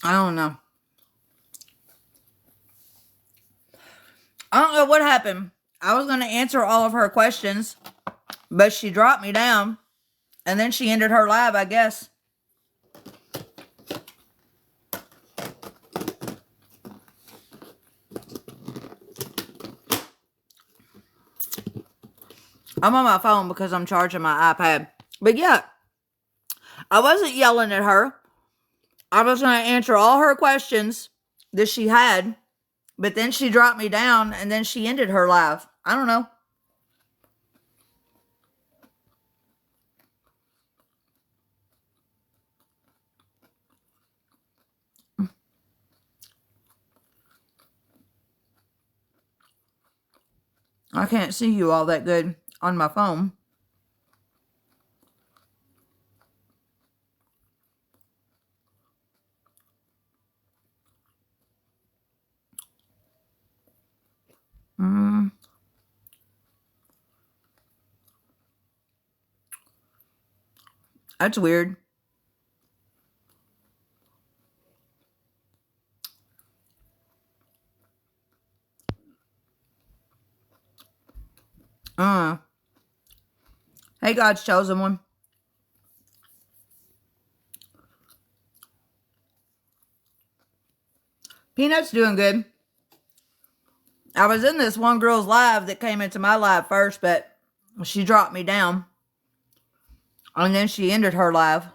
I don't know. I don't know what happened. I was going to answer all of her questions, but she dropped me down, and then she ended her live, I guess. I'm on my phone because I'm charging my iPad. But yeah, I wasn't yelling at her. I was going to answer all her questions that she had, but then she dropped me down, and then she ended her live. I don't know. I can't see you all that good on my phone. Mm, that's weird. Uh, hey, God's chosen one. Peanut's doing good. I was in this one girl's live that came into my live first, but she dropped me down. And then she ended her live.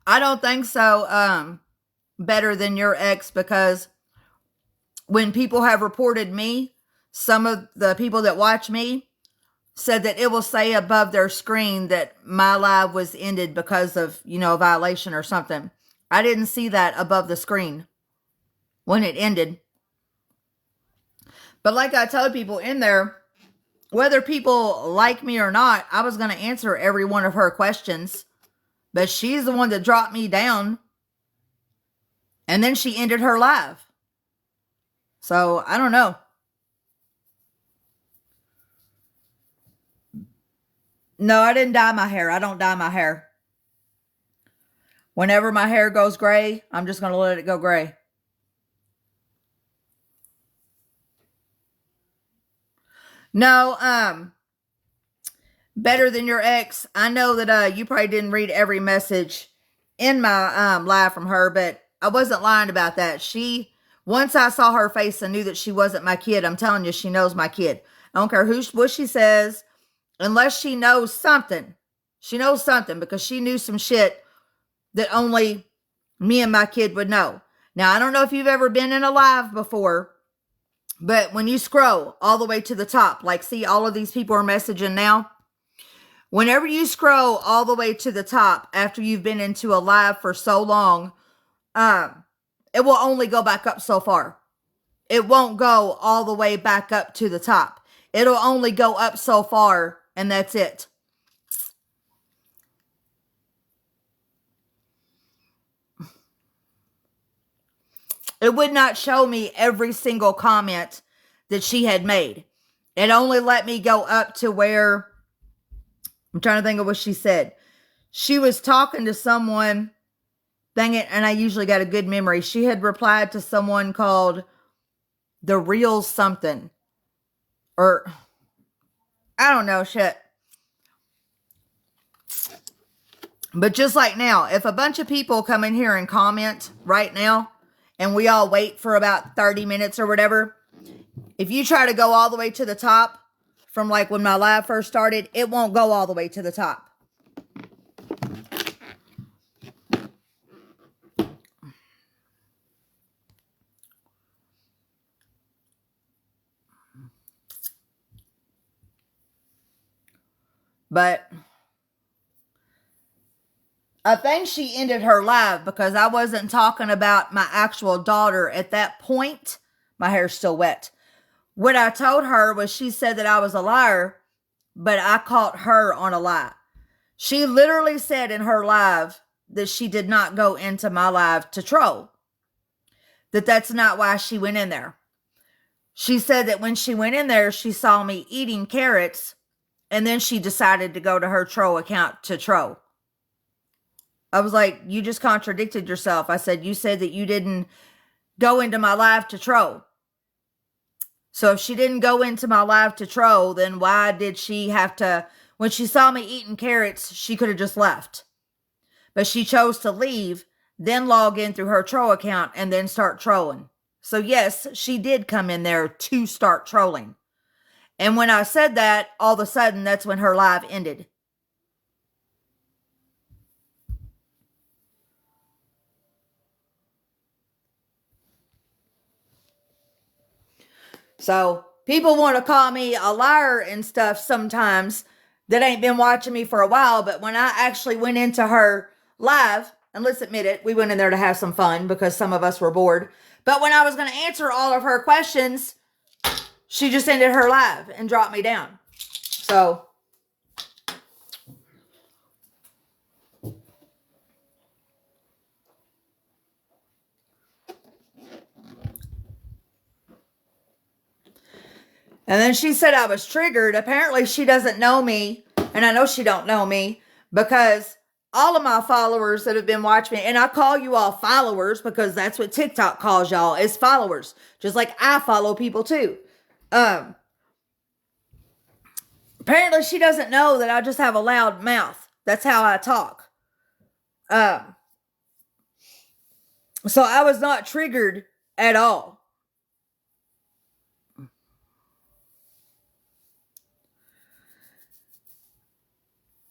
I don't think so, better than your ex, because when people have reported me, some of the people that watch me said that it will say above their screen that my live was ended because of, a violation or something. I didn't see that above the screen when it ended. But like I told people in there, whether people like me or not, I was going to answer every one of her questions. But she's the one that dropped me down. And then she ended her live. So I don't know. No, I didn't dye my hair. I don't dye my hair. Whenever my hair goes gray, I'm just going to let it go gray. No, better than your ex. I know that you probably didn't read every message in my live from her, but I wasn't lying about that. Once I saw her face, I knew that she wasn't my kid. I'm telling you, she knows my kid. I don't care what she says, unless she knows something. She knows something because she knew some shit that only me and my kid would know. Now, I don't know if you've ever been in a live before, but when you scroll all the way to the top, like see all of these people are messaging now. Whenever you scroll all the way to the top after you've been into a live for so long, it will only go back up so far. It won't go all the way back up to the top. It'll only go up so far, and that's it. It would not show me every single comment that she had made. It only let me go up to where, I'm trying to think of what she said. She was talking to someone, dang it, and I usually got a good memory. She had replied to someone called The Real Something. Or, I don't know, shit. But just like now, if a bunch of people come in here and comment right now, and we all wait for about 30 minutes or whatever, if you try to go all the way to the top from like when my live first started, it won't go all the way to the top. But I think she ended her live because I wasn't talking about my actual daughter at that point. My hair's still wet. What I told her was, she said that I was a liar, but I caught her on a lie. She literally said in her live that she did not go into my live to troll. that that's not why she went in there. She said that when she went in there, she saw me eating carrots, and then she decided to go to her troll account to troll. I was like, you just contradicted yourself. I said, you said that you didn't go into my live to troll. So if she didn't go into my live to troll, then why did she have to, when she saw me eating carrots, she could have just left. But she chose to leave, then log in through her troll account, and then start trolling. So yes, she did come in there to start trolling. And when I said that, all of a sudden, that's when her live ended. So people want to call me a liar and stuff sometimes that ain't been watching me for a while. But when I actually went into her live, and let's admit it, we went in there to have some fun because some of us were bored. But when I was going to answer all of her questions, she just ended her live and dropped me down. So and then she said I was triggered. Apparently she doesn't know me, and I know she don't know me, because all of my followers that have been watching me, and I call you all followers because that's what TikTok calls y'all, is followers. Just like I follow people too. Apparently she doesn't know that I just have a loud mouth. That's how I talk. So I was not triggered at all.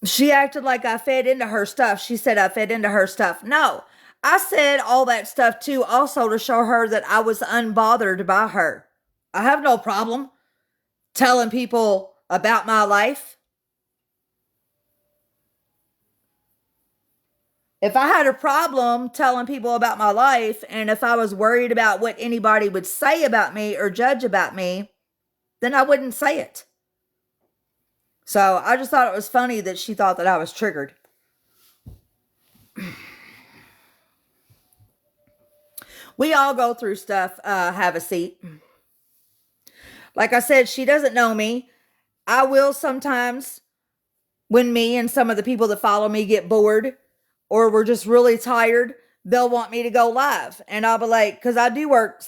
She acted like I fed into her stuff. She said I fed into her stuff. No, I said all that stuff too, also to show her that I was unbothered by her. I have no problem telling people about my life. If I had a problem telling people about my life, and if I was worried about what anybody would say about me or judge about me, then I wouldn't say it. So I just thought it was funny that she thought that I was triggered. We all go through stuff. Have a seat. Like I said, she doesn't know me. I will sometimes, when me and some of the people that follow me get bored or we're just really tired, they'll want me to go live. And I'll be like, because I do work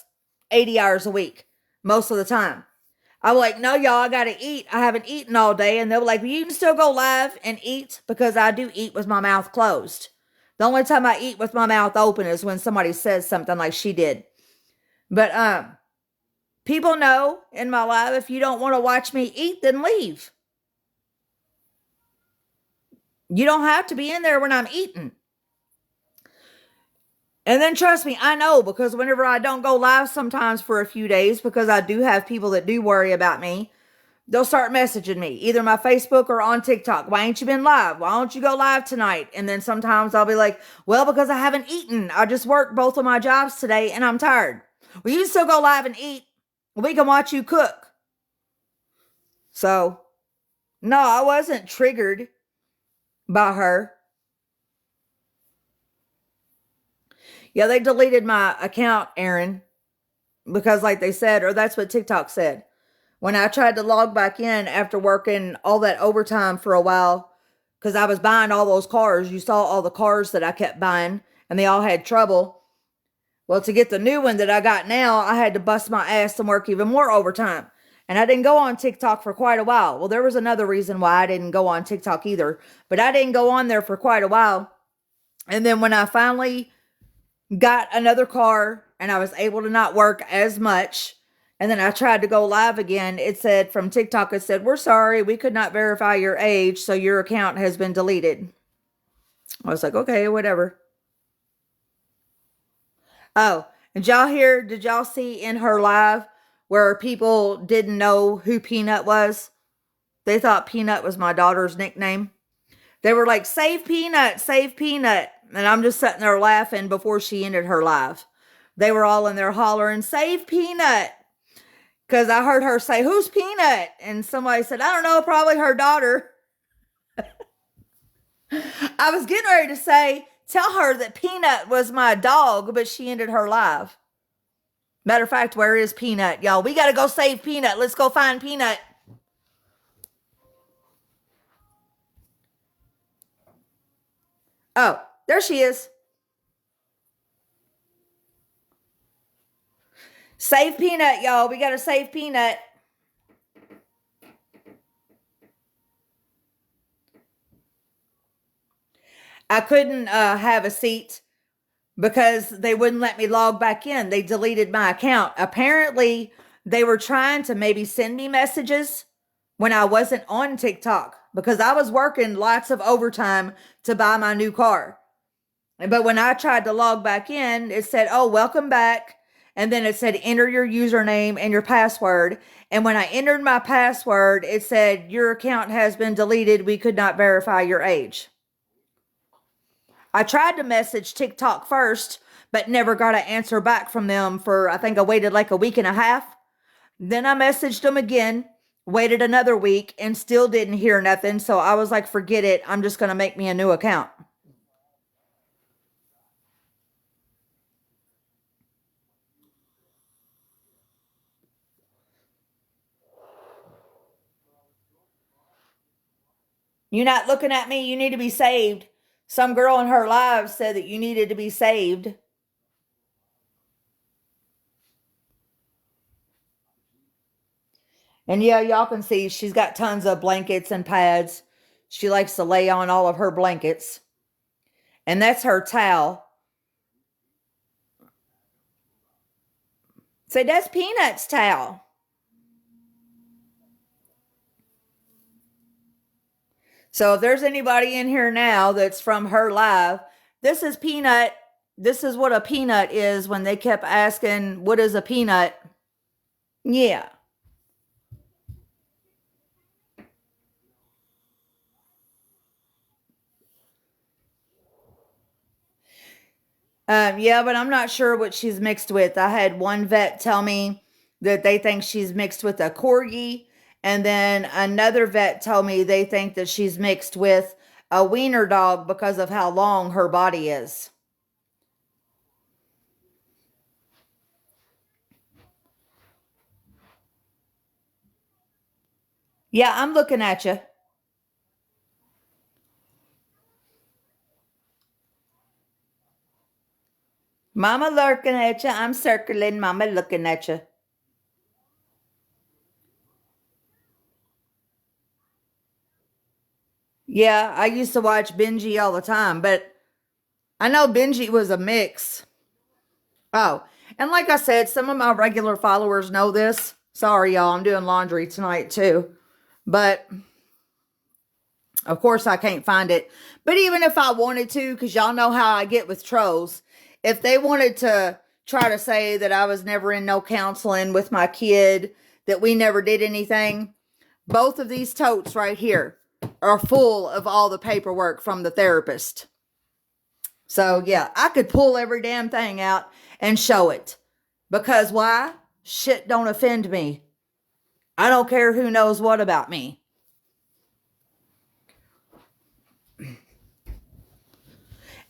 80 hours a week most of the time. I'm like, no, y'all, I got to eat. I haven't eaten all day. And they'll be like, well, you can still go live and eat, because I do eat with my mouth closed. The only time I eat with my mouth open is when somebody says something like she did. But people know in my live, if you don't want to watch me eat, then leave. You don't have to be in there when I'm eating. And then trust me, I know, because whenever I don't go live sometimes for a few days, because I do have people that do worry about me, they'll start messaging me, either my Facebook or on TikTok. Why ain't you been live? Why don't you go live tonight? And then sometimes I'll be like, well, because I haven't eaten. I just worked both of my jobs today and I'm tired. Well, you can still go live and eat. We can watch you cook. So, no, I wasn't triggered by her. Yeah, they deleted my account, Aaron, because like they said, or that's what TikTok said. When I tried to log back in after working all that overtime for a while, because I was buying all those cars. You saw all the cars that I kept buying, and they all had trouble. Well, to get the new one that I got now, I had to bust my ass and work even more overtime. And I didn't go on TikTok for quite a while. Well, there was another reason why I didn't go on TikTok either. But I didn't go on there for quite a while. And then when I finally got another car and I was able to not work as much, and then I tried to go live again, it said from TikTok, it said, we're sorry, we could not verify your age, so your account has been deleted. I was like, okay, whatever. Oh, and did y'all see in her live where people didn't know who Peanut was? They thought Peanut was my daughter's nickname. They were like, save Peanut, save Peanut. And I'm just sitting there laughing before she ended her live. They were all in there hollering, save Peanut. Because I heard her say, who's Peanut? And somebody said, I don't know, probably her daughter. I was getting ready to say, tell her that Peanut was my dog, but she ended her live. Matter of fact, where is Peanut, y'all? We got to go save Peanut. Let's go find Peanut. Oh, there she is. Save Peanut, y'all. We got to save Peanut. I couldn't have a seat because they wouldn't let me log back in. They deleted my account. Apparently, they were trying to maybe send me messages when I wasn't on TikTok because I was working lots of overtime to buy my new car. But when I tried to log back in, it said, "Oh, welcome back." And then it said, "Enter your username and your password." And when I entered my password, it said, "Your account has been deleted. We could not verify your age." I tried to message TikTok first, but never got an answer back from them for, I think I waited like a week and a half. Then I messaged them again, waited another week, and still didn't hear nothing. So I was like, forget it. I'm just going to make me a new account. You're not looking at me. You need to be saved. Some girl in her live said that you needed to be saved. And yeah, y'all can see she's got tons of blankets and pads. She likes to lay on all of her blankets. And that's her towel. Say, that's Peanut's towel. So if there's anybody in here now that's from her live, this is Peanut. This is what a peanut is when they kept asking, what is a peanut? Yeah. Yeah, but I'm not sure what she's mixed with. I had one vet tell me that they think she's mixed with a corgi, and then another vet told me they think that she's mixed with a wiener dog because of how long her body is. Yeah, I'm looking at you. Mama looking at you. I'm circling. Mama looking at you. Yeah, I used to watch Benji all the time, but I know Benji was a mix. Oh, and like I said, some of my regular followers know this. Sorry, y'all, I'm doing laundry tonight too. But of course, I can't find it. But even if I wanted to, because y'all know how I get with trolls, if they wanted to try to say that I was never in no counseling with my kid, that we never did anything, both of these totes right here are full of all the paperwork from the therapist. So, yeah, I could pull every damn thing out and show it. Because why? Shit don't offend me. I don't care who knows what about me.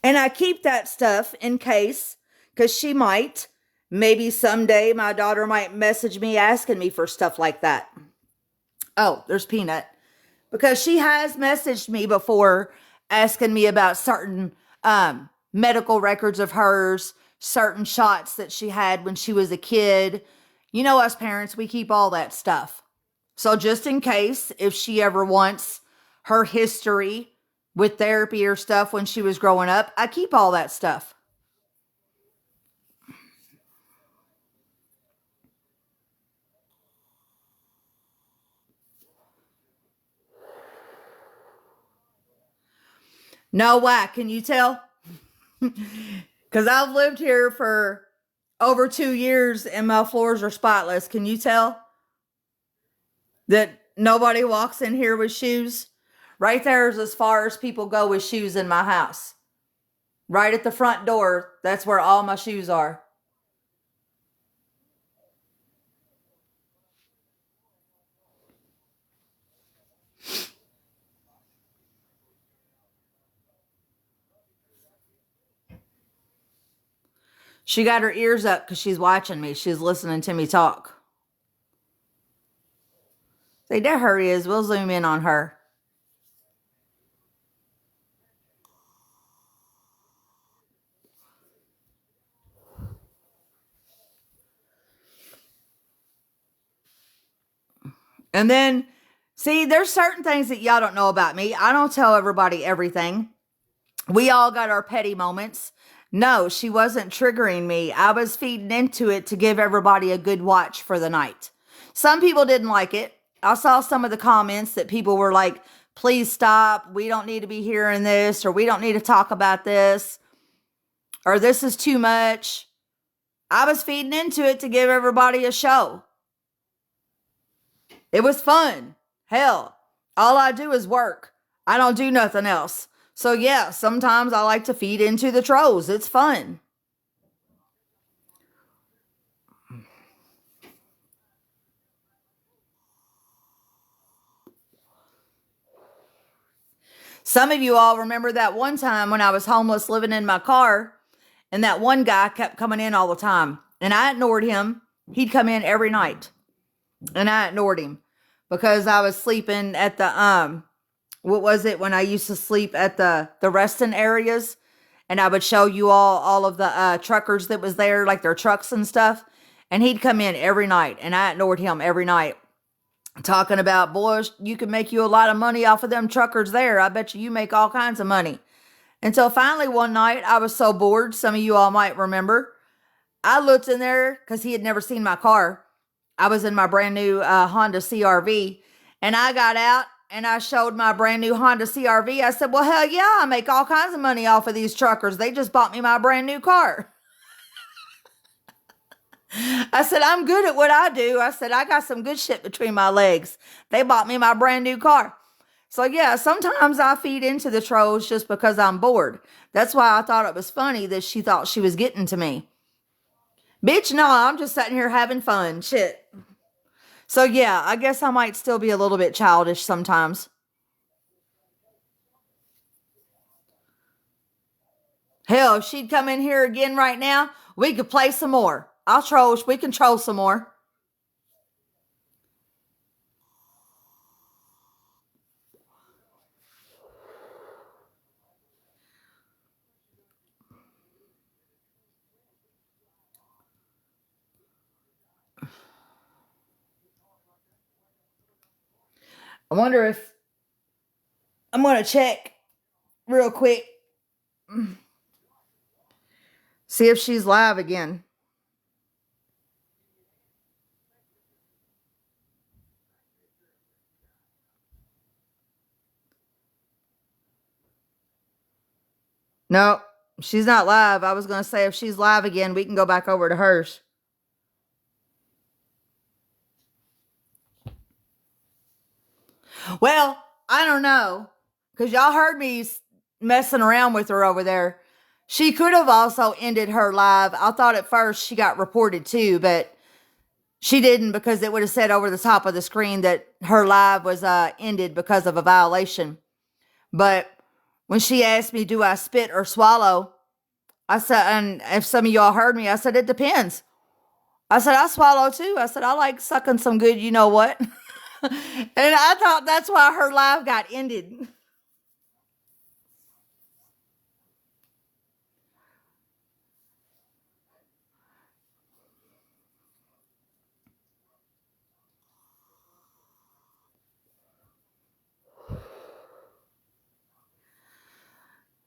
And I keep that stuff in case, because she might. Maybe someday my daughter might message me asking me for stuff like that. Oh, there's Peanut. Because she has messaged me before asking me about certain medical records of hers, certain shots that she had when she was a kid. You know, us parents, we keep all that stuff. So just in case, if she ever wants her history with therapy or stuff when she was growing up, I keep all that stuff. No, why? Can you tell? Because I've lived here for over 2 years and my floors are spotless. Can you tell that nobody walks in here with shoes? Right there is as far as people go with shoes in my house. Right at the front door, that's where all my shoes are. She got her ears up because she's watching me. She's listening to me talk. See, there her is. We'll zoom in on her. And then, see, there's certain things that y'all don't know about me. I don't tell everybody everything. We all got our petty moments. No, she wasn't triggering me. I was feeding into it to give everybody a good watch for the night. Some people didn't like it. I saw some of the comments that people were like, please stop. We don't need to be hearing this, or we don't need to talk about this, or this is too much. I was feeding into it to give everybody a show. It was fun. Hell, all I do is work. I don't do nothing else. So yeah, sometimes I like to feed into the trolls. It's fun. Some of you all remember that one time when I was homeless living in my car, and that one guy kept coming in all the time. And I ignored him. He'd come in every night. And I ignored him because I was sleeping at the what was it when I used to sleep at the resting areas, and I would show you all of the truckers that was there, like their trucks and stuff. And he'd come in every night, and I ignored him every night, talking about, boys, you can make you a lot of money off of them truckers there. I bet you make all kinds of money. Until finally one night, I was so bored, some of you all might remember, I looked in there because he had never seen my car. I was in my brand new Honda CRV, and I got out and I showed my brand new Honda CRV. I said, well, hell yeah, I make all kinds of money off of these truckers. They just bought me my brand new car. I said, I'm good at what I do. I said, I got some good shit between my legs. They bought me my brand new car. So yeah, sometimes I feed into the trolls just because I'm bored. That's why I thought it was funny that she thought she was getting to me. Bitch, no, I'm just sitting here having fun. Shit. So yeah, I guess I might still be a little bit childish sometimes. Hell, if she'd come in here again right now, we could play some more. We can troll some more. I wonder if I'm going to check real quick. See if she's live again. No, she's not live. I was going to say if she's live again, we can go back over to hers. Well, I don't know. Because y'all heard me messing around with her over there. She could have also ended her live. I thought at first she got reported too, but she didn't, because it would have said over the top of the screen that her live was ended because of a violation. But when she asked me, do I spit or swallow? I said, and if some of y'all heard me, I said, it depends. I said, I swallow too. I said, I like sucking some good, you know what? And I thought that's why her live got ended.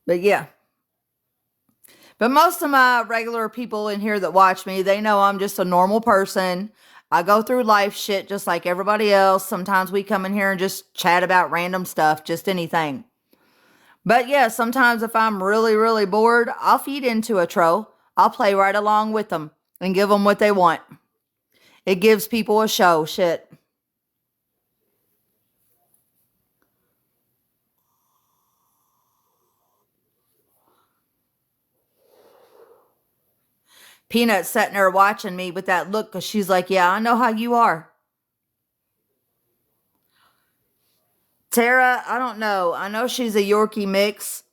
But yeah. But most of my regular people in here that watch me, they know I'm just a normal person. I go through life shit just like everybody else. Sometimes we come in here and just chat about random stuff, just anything. But yeah, sometimes if I'm really, really bored, I'll feed into a troll. I'll play right along with them and give them what they want. It gives people a show. Shit. Peanut's sitting there watching me with that look because she's like, yeah, I know how you are. Tara, I don't know. I know she's a Yorkie mix.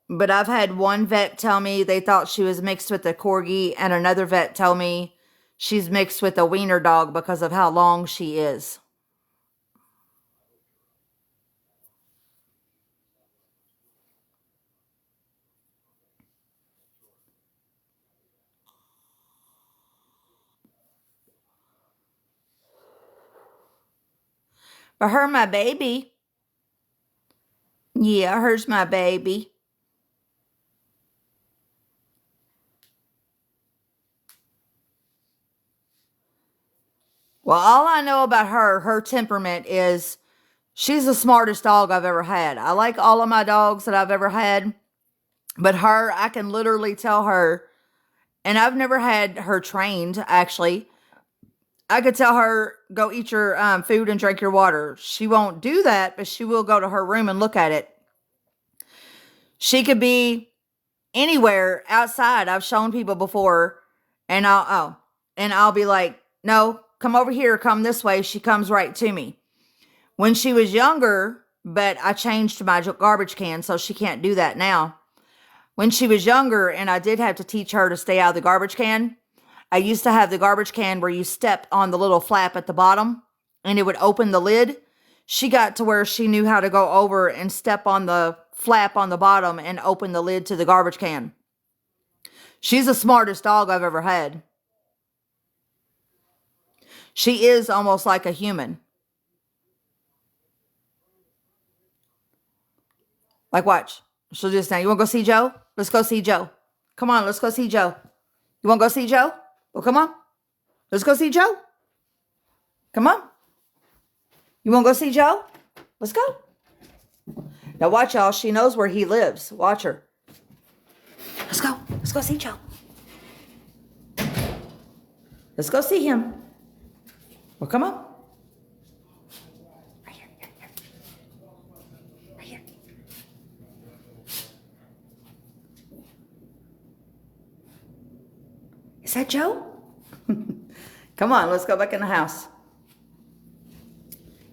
But I've had one vet tell me they thought she was mixed with a corgi, and another vet tell me she's mixed with a wiener dog because of how long she is. But her, my baby. Yeah, her's my baby. Well, all I know about her temperament is she's the smartest dog I've ever had. I like all of my dogs that I've ever had, but her, I can literally tell her, and I've never had her trained actually. I could tell her, go eat your food and drink your water. She won't do that, but she will go to her room and look at it. She could be anywhere outside. I've shown people before, and I'll be like, no, come over here, come this way. She comes right to me. When she was younger, but I changed my garbage can, so she can't do that now. When she was younger, and I did have to teach her to stay out of the garbage can, I used to have the garbage can where you step on the little flap at the bottom and it would open the lid. She got to where she knew how to go over and step on the flap on the bottom and open the lid to the garbage can. She's the smartest dog I've ever had. She is almost like a human. Like, watch. She'll just say, you want to go see Joe? Let's go see Joe. Come on, let's go see Joe. You want to go see Joe? Well, come on. Let's go see Joe. Come on. You want to go see Joe? Let's go. Now watch, y'all. She knows where he lives. Watch her. Let's go. Let's go see Joe. Let's go see him. Well, come on. Right here. Right here. Is that Joe? Come on, let's go back in the house.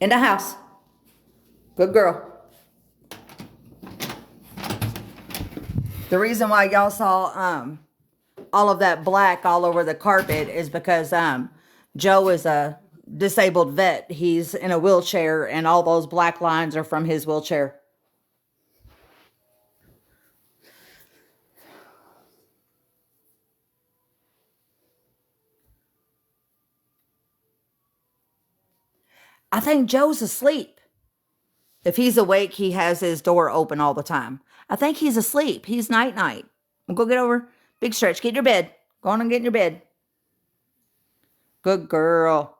In the house. Good girl. The reason why y'all saw all of that black all over the carpet is because Joe is a disabled vet. He's in a wheelchair, and all those black lines are from his wheelchair. I think Joe's asleep. If he's awake, he has his door open all the time. I think he's asleep. He's night-night. We'll go get over. Big stretch. Get in your bed. Go on and get in your bed. Good girl.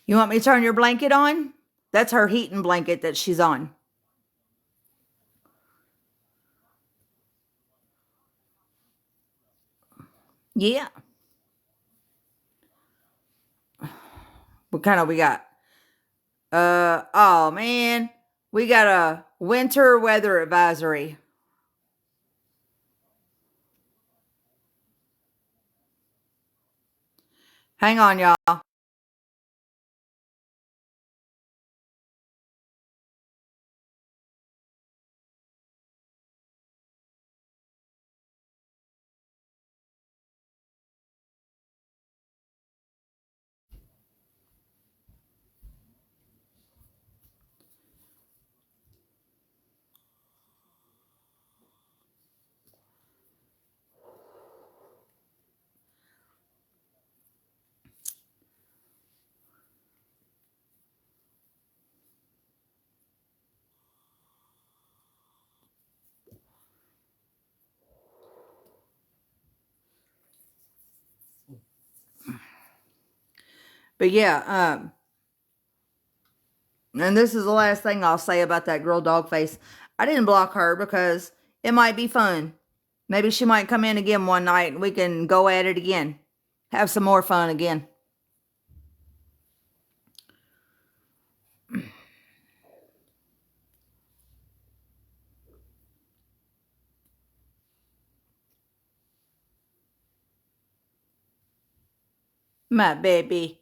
You want me to turn your blanket on? That's her heating blanket that she's on. Yeah. What kind of we got? Oh man. We got a winter weather advisory. Hang on, y'all. But yeah, and this is the last thing I'll say about that girl dog face. I didn't block her because it might be fun. Maybe she might come in again one night and we can go at it again. Have some more fun again. My baby.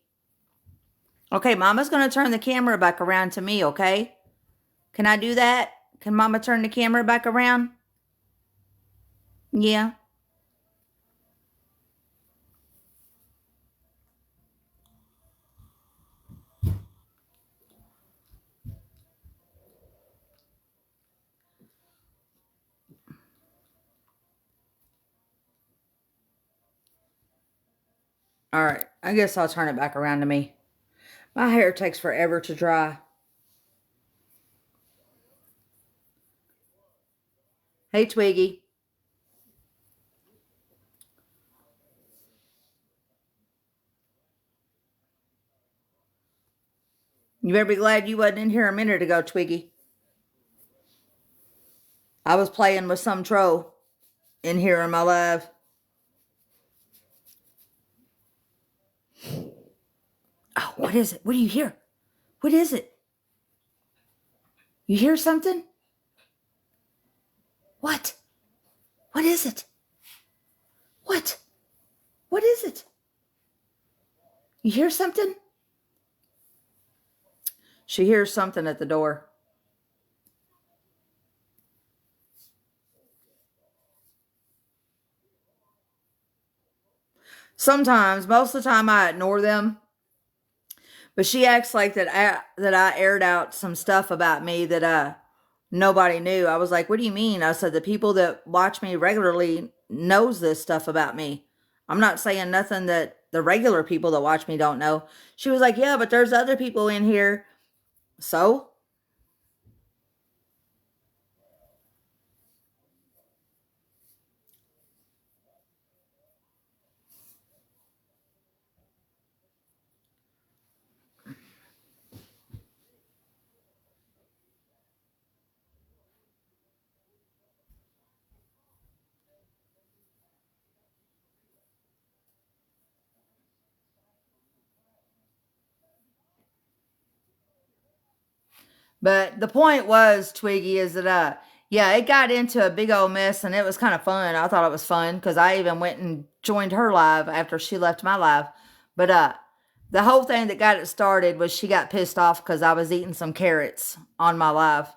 Okay, Mama's going to turn the camera back around to me, okay? Can I do that? Can Mama turn the camera back around? Yeah. All right. I guess I'll turn it back around to me. My hair takes forever to dry. Hey, Twiggy. You better be glad you wasn't in here a minute ago, Twiggy. I was playing with some troll in here in my live. Oh, what is it? What do you hear? What is it? You hear something? What? What is it? What? What is it? You hear something? She hears something at the door. Sometimes, most of the time I ignore them. But she acts like that I aired out some stuff about me that nobody knew. I was like, "What do you mean?" I said, "The people that watch me regularly knows this stuff about me. I'm not saying nothing that the regular people that watch me don't know." She was like, "Yeah, but there's other people in here." So, but the point was, Twiggy, is that yeah, it got into a big old mess and it was kind of fun. I thought it was fun because I even went and joined her live after she left my live. But the whole thing that got it started was she got pissed off because I was eating some carrots on my live.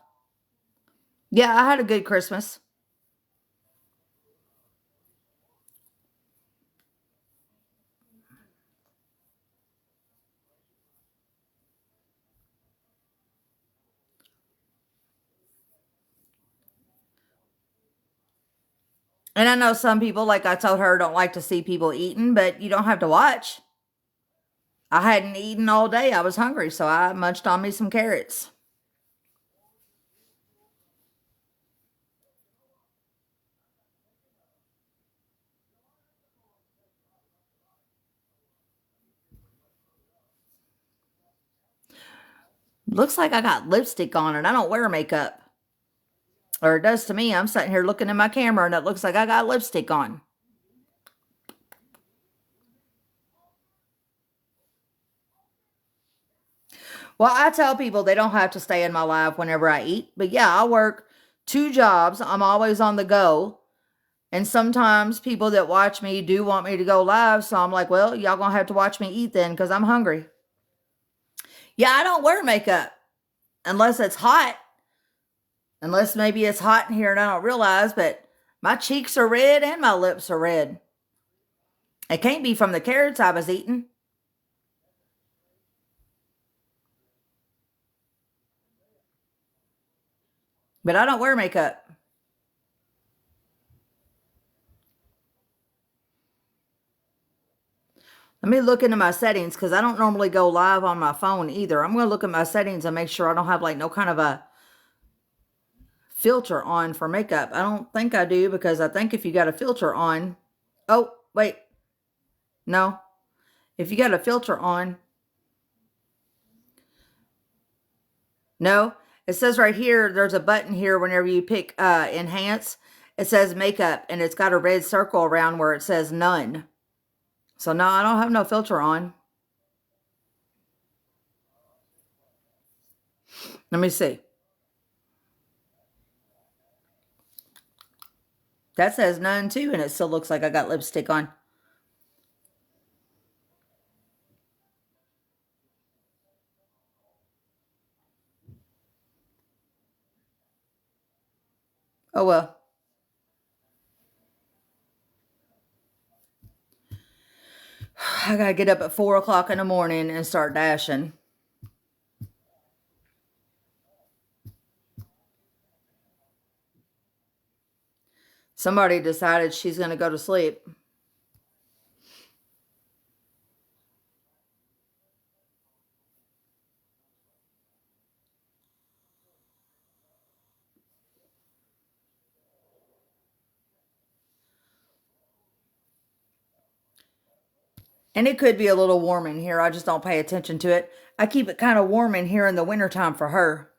Yeah, I had a good Christmas. And I know some people, like I told her, don't like to see people eating, but you don't have to watch. I hadn't eaten all day. I was hungry, so I munched on me some carrots. Looks like I got lipstick on and I don't wear makeup. Or it does to me. I'm sitting here looking at my camera and it looks like I got lipstick on. Well, I tell people they don't have to stay in my life whenever I eat. But yeah, I work 2 jobs. I'm always on the go. And sometimes people that watch me do want me to go live. So I'm like, well, y'all gonna have to watch me eat then because I'm hungry. Yeah, I don't wear makeup unless it's hot. Unless maybe it's hot in here and I don't realize, but my cheeks are red and my lips are red. It can't be from the carrots I was eating. But I don't wear makeup. Let me look into my settings because I don't normally go live on my phone either. I'm going to look at my settings and make sure I don't have like no kind of a filter on for makeup. I don't think I do because I think if you got a filter on, oh, wait, no. If you got a filter on, no. It says right here, there's a button here whenever you pick enhance. It says makeup and it's got a red circle around where it says none. So no, I don't have no filter on. Let me see. That says none too, and it still looks like I got lipstick on. Oh well. I gotta get up at 4 o'clock in the morning and start dashing. Somebody decided she's gonna go to sleep. And it could be a little warm in here. I just don't pay attention to it. I keep it kind of warm in here in the wintertime for her.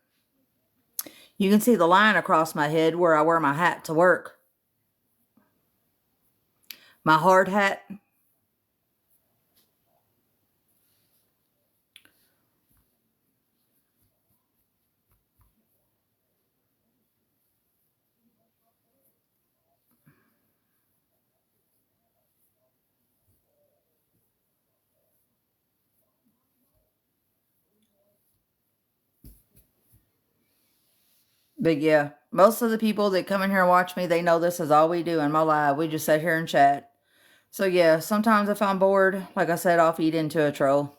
You can see the line across my head where I wear my hat to work. My hard hat. But yeah, most of the people that come in here and watch me, they know this is all we do in my life. We just sit here and chat. So yeah, sometimes if I'm bored, like I said, I'll feed into a troll.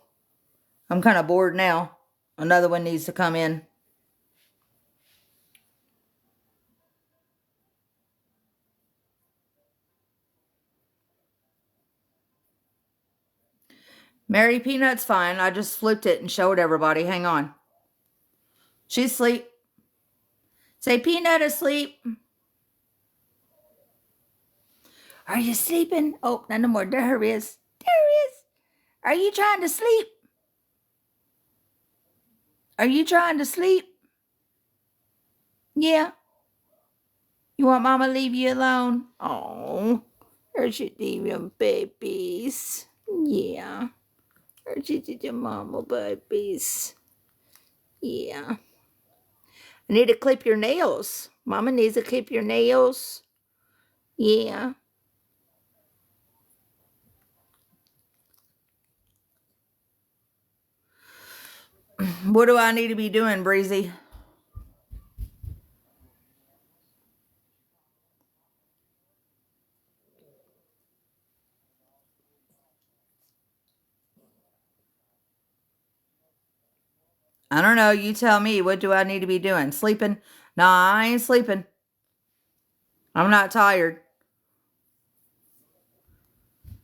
I'm kind of bored now. Another one needs to come in. Mary Peanut's fine. I just flipped it and showed everybody. Hang on. She's asleep. Say Peanut asleep. Are you sleeping? Oh, no more. There her is. There her is. Are you trying to sleep? Are you trying to sleep? Yeah. You want Mama to leave you alone? Oh, or should leave them babies. Yeah. Or should you Mama babies? Yeah. I need to clip your nails. Mama needs to clip your nails. Yeah. What do I need to be doing, Breezy? I don't know. You tell me. What do I need to be doing? Sleeping? Nah, I ain't sleeping. I'm not tired.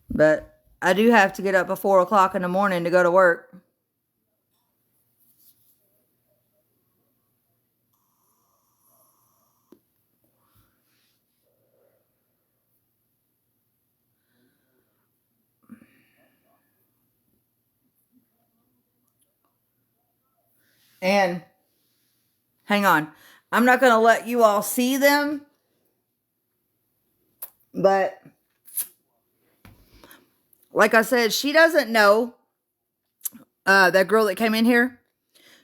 But I do have to get up at 4 o'clock in the morning to go to work. And hang on. I'm not going to let you all see them. But like I said, she doesn't know. That girl that came in here,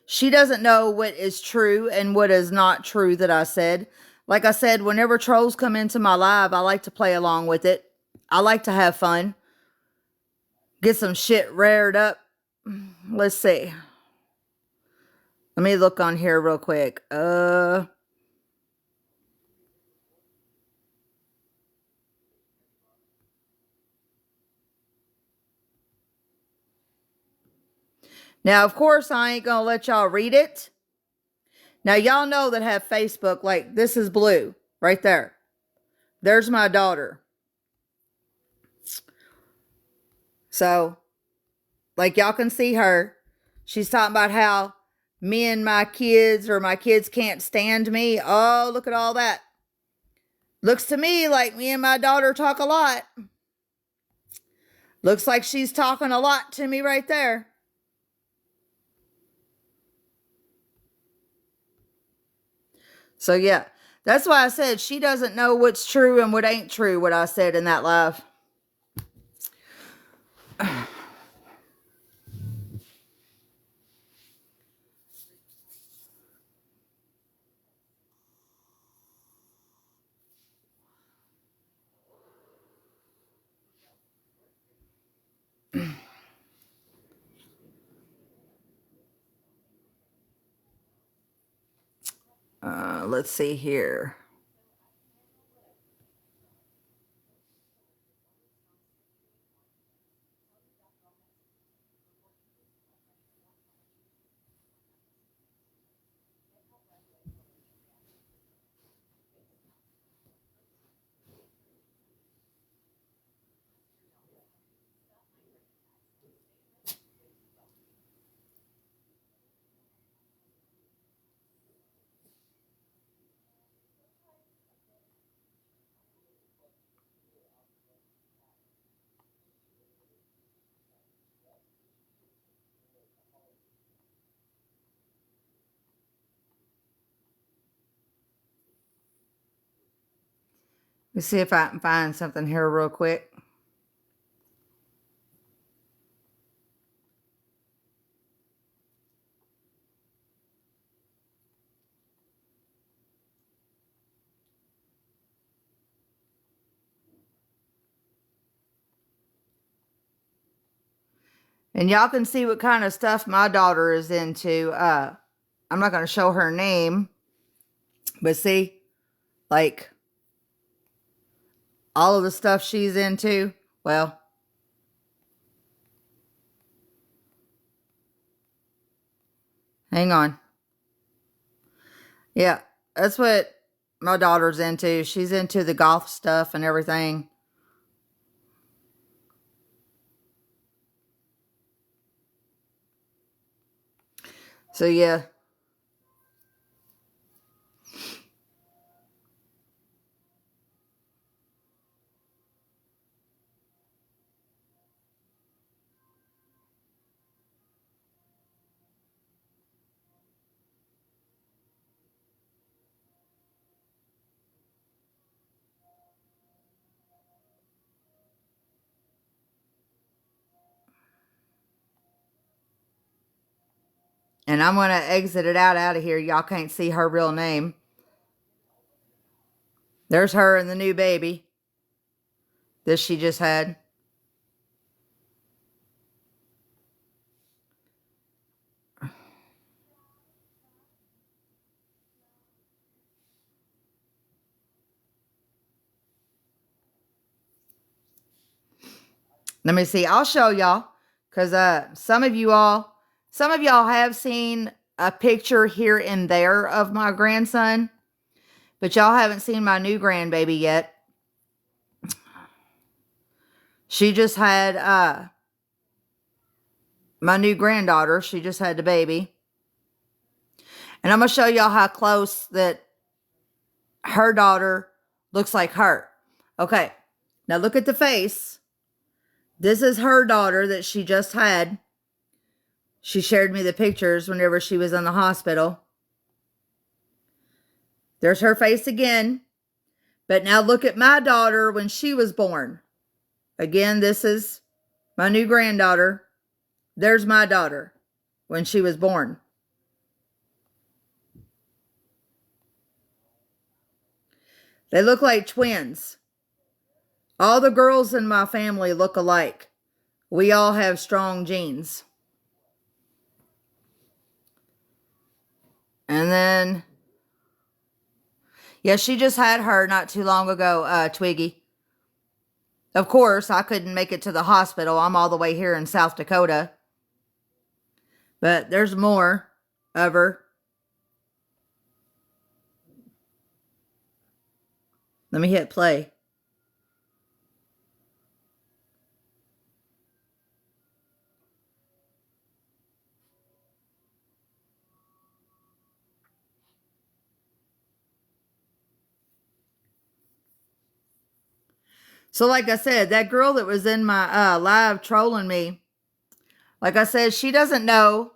she doesn't know what is true and what is not true that I said. Like I said, whenever trolls come into my live, I like to play along with it. I like to have fun. Get some shit rared up. Let's see. Let me look on here real quick. Now, of course, I ain't gonna let y'all read it. Now, y'all know that have Facebook, like this is Blue right there. There's my daughter. So, like y'all can see her. She's talking about how me and my kids or my kids can't stand me. Oh, look at all that. Looks to me like me and my daughter talk a lot. Looks like she's talking a lot to me right there. So, yeah, that's why I said she doesn't know what's true and what ain't true, what I said in that live. Let's see here. Let's see if I can find something here real quick. And y'all can see what kind of stuff my daughter is into. I'm not going to show her name. But see, like, all of the stuff she's into, well, hang on. Yeah, that's what my daughter's into. She's into the goth stuff and everything. So, yeah. And I'm going to exit it out of here. Y'all can't see her real name. There's her and the new baby that she just had. Let me see. I'll show y'all. Because some of y'all have seen a picture here and there of my grandson. But y'all haven't seen my new grandbaby yet. She just had my new granddaughter. She just had the baby. And I'm going to show y'all how close that her daughter looks like her. Okay. Now look at the face. This is her daughter that she just had. She shared me the pictures whenever she was in the hospital. There's her face again. But now look at my daughter when she was born. Again, this is my new granddaughter. There's my daughter when she was born. They look like twins. All the girls in my family look alike. We all have strong genes. And then, yeah, she just had her not too long ago, Twiggy. Of course, I couldn't make it to the hospital. I'm all the way here in South Dakota. But there's more of her. Let me hit play. So like I said, that girl that was in my live trolling me, like I said, she doesn't know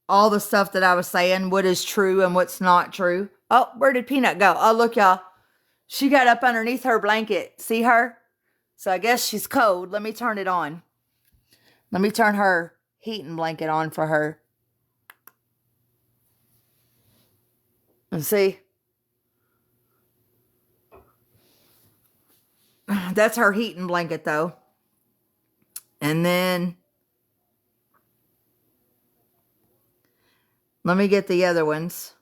all the stuff that I was saying, what is true and what's not true. Oh, where did Peanut go? Oh, look, y'all. She got up underneath her blanket. See her? So I guess she's cold. Let me turn it on. Let me turn her heating blanket on for her. And see? That's her heating blanket, though. And then let me get the other ones.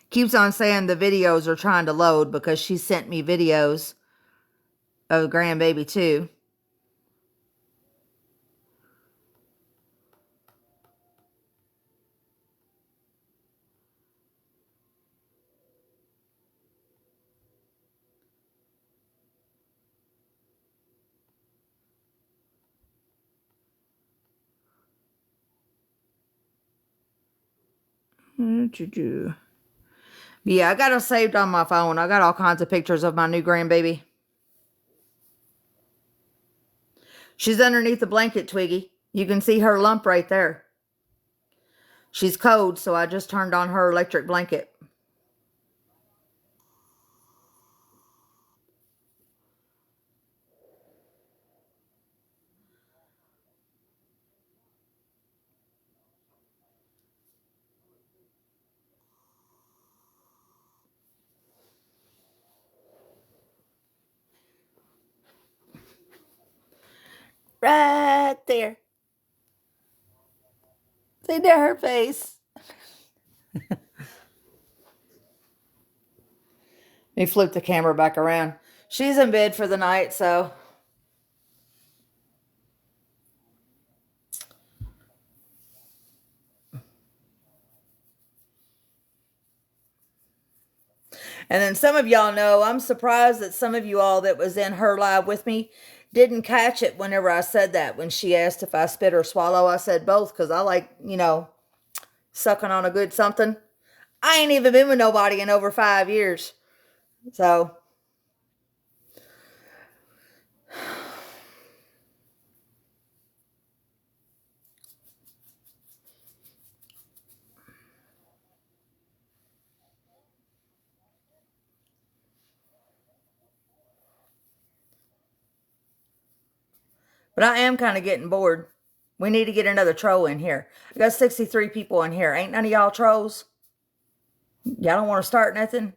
Keeps on saying the videos are trying to load because she sent me videos of grandbaby too. Yeah, I got it saved on my phone. I got all kinds of pictures of my new grandbaby. She's underneath the blanket, Twiggy. You can see her lump right there. She's cold, so I just turned on her electric blanket. Right there. See there, her face. Let me flip the camera back around. She's in bed for the night, so. And then some of y'all know, I'm surprised that some of you all that was in her live with me didn't catch it whenever I said that. When she asked if I spit or swallow, I said both because I like, sucking on a good something. I ain't even been with nobody in over 5 years. So, but I am kind of getting bored. We need to get another troll in here. I got 63 people in here. Ain't none of y'all trolls? Y'all don't want to start nothing?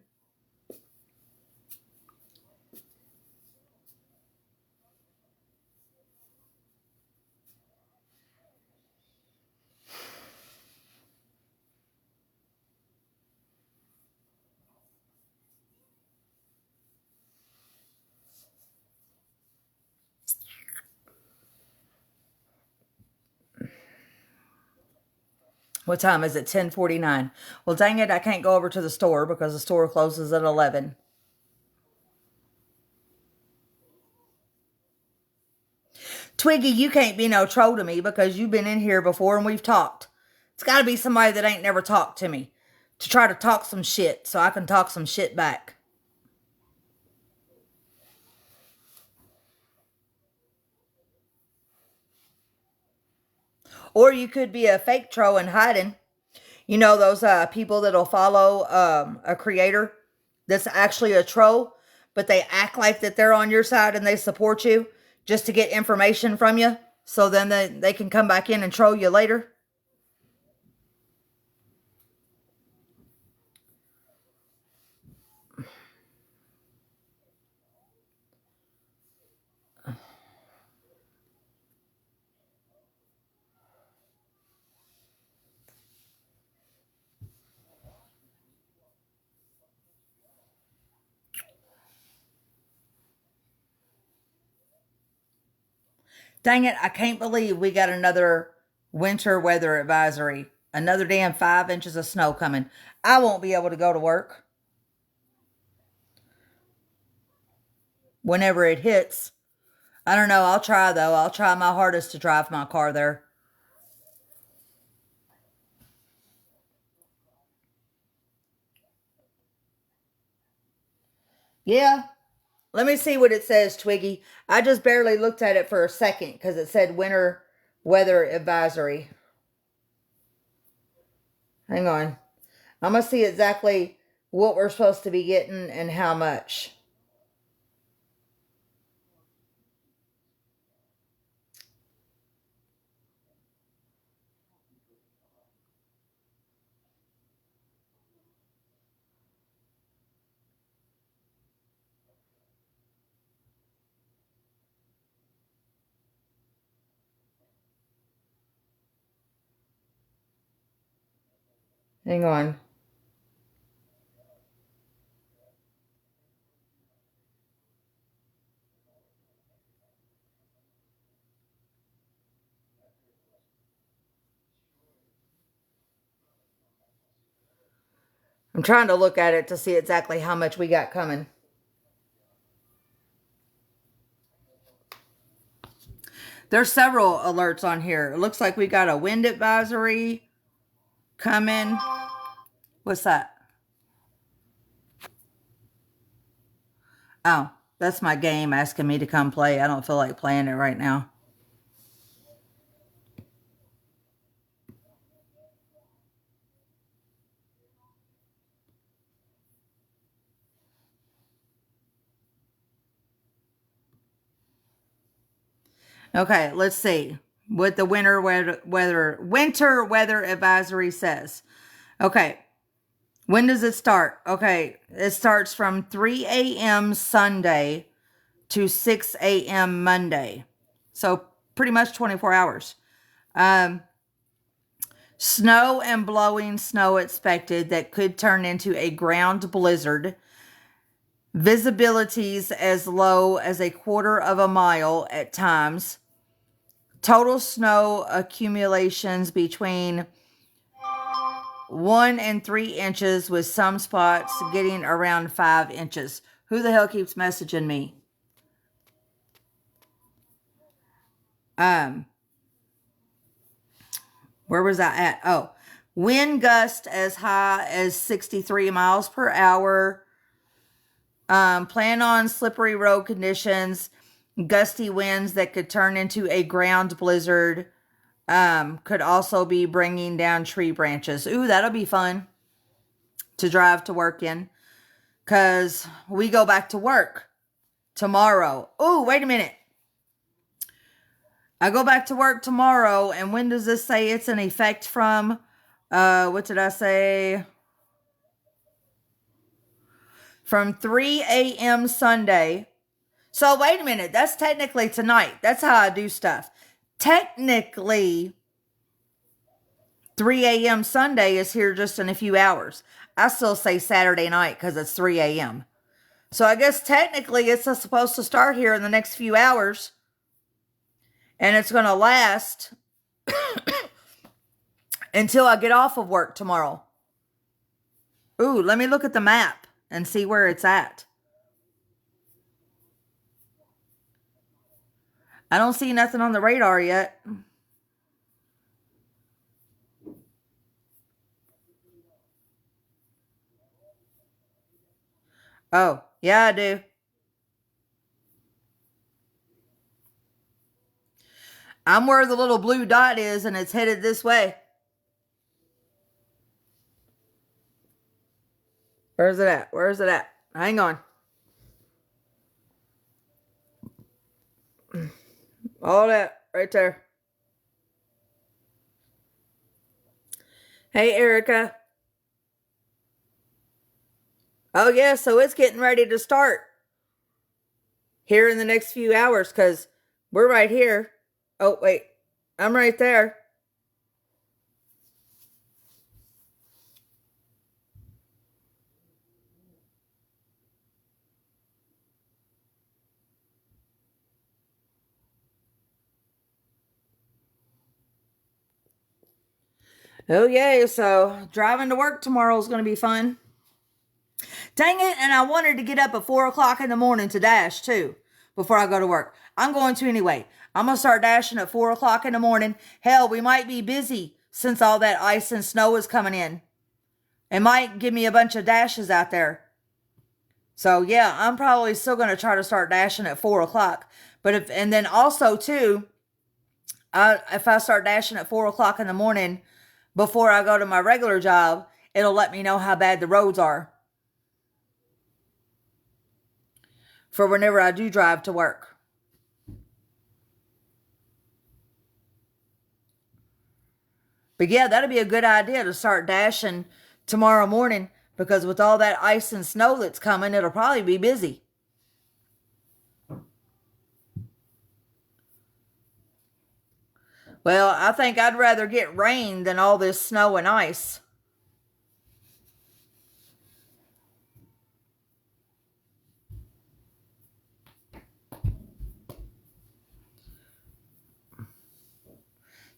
What time is it? 10:49. Well, dang it, I can't go over to the store because the store closes at 11. Twiggy, you can't be no troll to me because you've been in here before and we've talked. It's got to be somebody that ain't never talked to me to try to talk some shit so I can talk some shit back. Or you could be a fake troll and hiding. You know those people that'll follow a creator that's actually a troll, but they act like that they're on your side and they support you just to get information from you so then they can come back in and troll you later. Dang it, I can't believe we got another winter weather advisory. Another damn 5 inches of snow coming. I won't be able to go to work whenever it hits. I don't know. I'll try, though. I'll try my hardest to drive my car there. Yeah. Let me see what it says, Twiggy. I just barely looked at it for a second because it said winter weather advisory. Hang on. I'm going to see exactly what we're supposed to be getting and how much. Hang on. I'm trying to look at it to see exactly how much we got coming. There's several alerts on here. It looks like we got a wind advisory coming. What's that? Oh, that's my game asking me to come play. I don't feel like playing it right now. Okay, let's see what the winter weather advisory says. Okay, when does it start? Okay, it starts from 3 a.m. Sunday to 6 a.m. Monday. So pretty much 24 hours. Snow and blowing snow expected that could turn into a ground blizzard. Visibilities as low as a quarter of a mile at times. Total snow accumulations between 1 and 3 inches, with some spots getting around 5 inches. Who the hell keeps messaging me? Where was I at? Oh, wind gust as high as 63 miles per hour. Plan on slippery road conditions, gusty winds that could turn into a ground blizzard. Could also be bringing down tree branches. Ooh, that'll be fun to drive to work in, because we go back to work tomorrow. Ooh, wait a minute. I go back to work tomorrow, and when does this say it's in effect from? What did I say? From 3 a.m. Sunday. So wait a minute. That's technically tonight. That's how I do stuff. Technically, 3 a.m. Sunday is here just in a few hours. I still say Saturday night because it's 3 a.m. So I guess technically it's supposed to start here in the next few hours. And it's going to last until I get off of work tomorrow. Ooh, let me look at the map and see where it's at. I don't see nothing on the radar yet. Oh, yeah, I do. I'm where the little blue dot is, and it's headed this way. Where's it at? Where's it at? Hang on. All that right there. Hey, Erica. Oh, yeah, so it's getting ready to start here in the next few hours, because we're right here. Oh, wait. I'm right there. Oh, yay. So driving to work tomorrow is going to be fun. Dang it. And I wanted to get up at 4 o'clock in the morning to dash too before I go to work. I'm going to anyway. I'm going to start dashing at 4 o'clock in the morning. Hell, we might be busy since all that ice and snow is coming in. It might give me a bunch of dashes out there. So yeah, I'm probably still going to try to start dashing at 4 o'clock. But and then also too, if I start dashing at 4 o'clock in the morning before I go to my regular job, it'll let me know how bad the roads are for whenever I do drive to work. But yeah, that'd be a good idea to start dashing tomorrow morning, because with all that ice and snow that's coming, it'll probably be busy. Well, I think I'd rather get rain than all this snow and ice.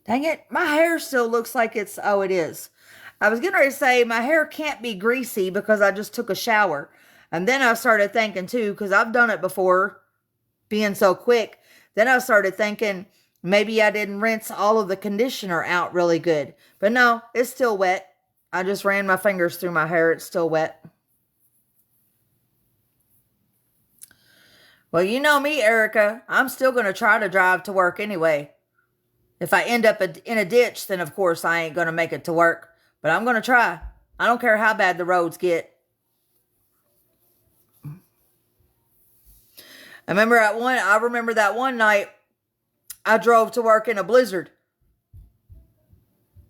Dang it, my hair still looks like it's, oh, it is. I was getting ready to say my hair can't be greasy because I just took a shower. And then I started thinking too, because I've done it before, being so quick. Then I started thinking maybe I didn't rinse all of the conditioner out really good. But no, it's still wet. I just ran my fingers through my hair. It's still wet. Well, you know me, Erica. I'm still going to try to drive to work anyway. If I end up in a ditch, then of course I ain't going to make it to work. But I'm going to try. I don't care how bad the roads get. I remember that one night I drove to work in a blizzard.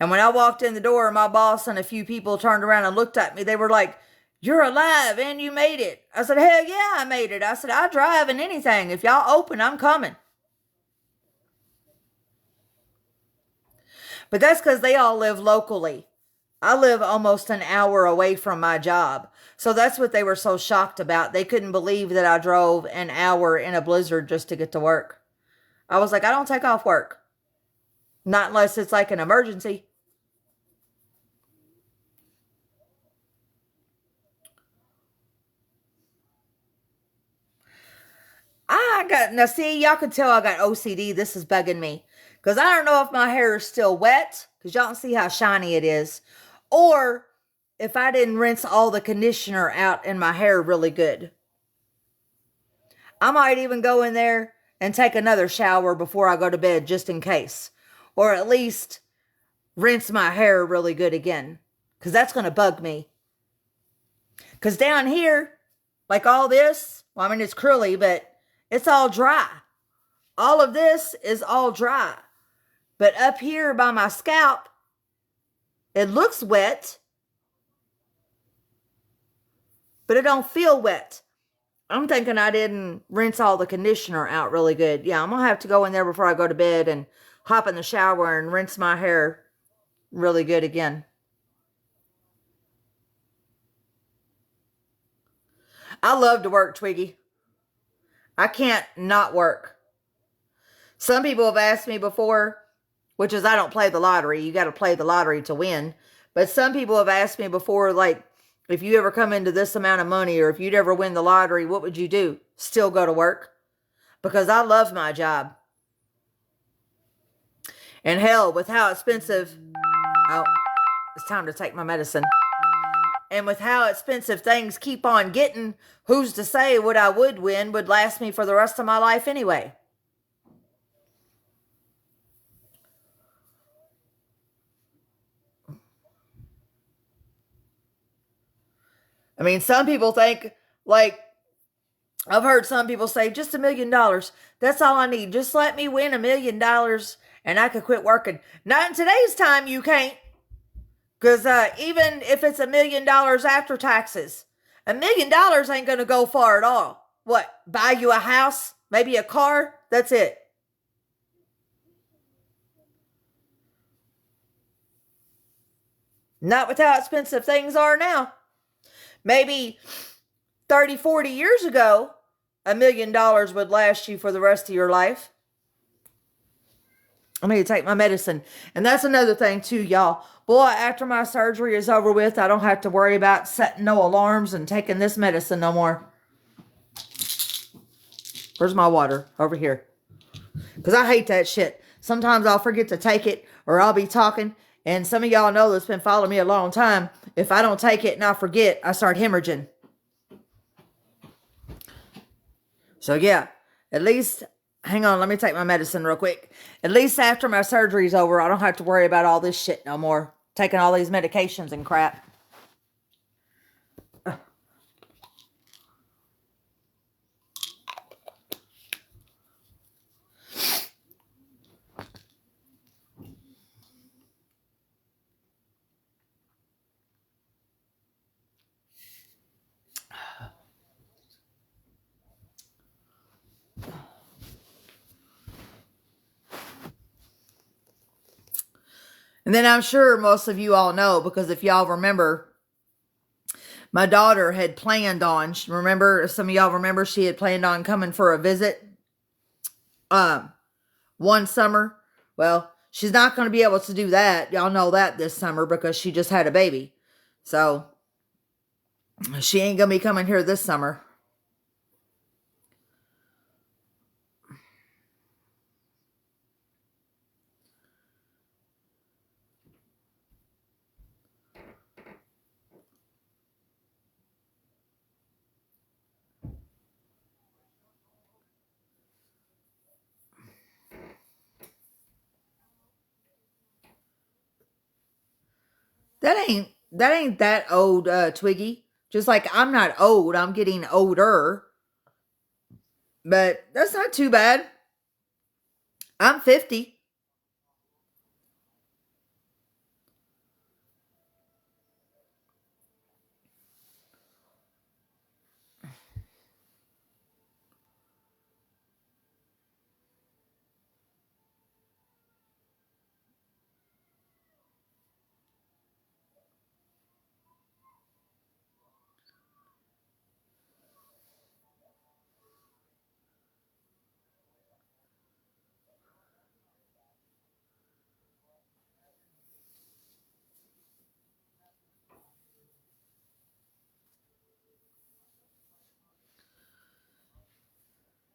And when I walked in the door, my boss and a few people turned around and looked at me. They were like, "You're alive and you made it." I said, "Hell yeah, I made it." I said, "I drive in anything. If y'all open, I'm coming." But that's because they all live locally. I live almost an hour away from my job. So that's what they were so shocked about. They couldn't believe that I drove an hour in a blizzard just to get to work. I was like, I don't take off work. Not unless it's like an emergency. Now see, y'all can tell I got OCD. This is bugging me. Because I don't know if my hair is still wet. Because y'all can see how shiny it is. Or if I didn't rinse all the conditioner out in my hair really good. I might even go in there and take another shower before I go to bed just in case. Or at least rinse my hair really good again. Because that's going to bug me. Because down here, like all this, well, I mean, it's curly, but it's all dry. All of this is all dry. But up here by my scalp, it looks wet, but it don't feel wet. I'm thinking I didn't rinse all the conditioner out really good. Yeah, I'm going to have to go in there before I go to bed and hop in the shower and rinse my hair really good again. I love to work, Twiggy. I can't not work. Some people have asked me before, which is I don't play the lottery. You got to play the lottery to win. But some people have asked me before, like, if you ever come into this amount of money or if you'd ever win the lottery, what would you do? Still go to work? Because I love my job. And hell, with how expensive... Oh, it's time to take my medicine. And with how expensive things keep on getting, who's to say what I would win would last me for the rest of my life anyway? I mean, some people think, like, I've heard some people say, just $1 million. That's all I need. Just let me win $1 million and I could quit working. Not in today's time, you can't. Because even if it's $1 million after taxes, $1 million ain't going to go far at all. What? Buy you a house? Maybe a car? That's it. Not with how expensive things are now. Maybe 30, 40 years ago, $1 million would last you for the rest of your life. I need to take my medicine. And that's another thing too, y'all. Boy, after my surgery is over with, I don't have to worry about setting no alarms and taking this medicine no more. Where's my water? Over here. Because I hate that shit. Sometimes I'll forget to take it or I'll be talking. And some of y'all know that's been following me a long time. If I don't take it and I forget, I start hemorrhaging. So yeah, at least... Hang on, let me take my medicine real quick. At least after my surgery's over, I don't have to worry about all this shit no more. Taking all these medications and crap. And then I'm sure most of you all know, because if y'all remember, my daughter had planned on, remember, if some of y'all remember, she had planned on coming for a visit one summer. Well, she's not going to be able to do that. Y'all know that this summer because she just had a baby. So she ain't going to be coming here this summer. That ain't that old, Twiggy. Just like I'm not old, I'm getting older. But that's not too bad. I'm 50.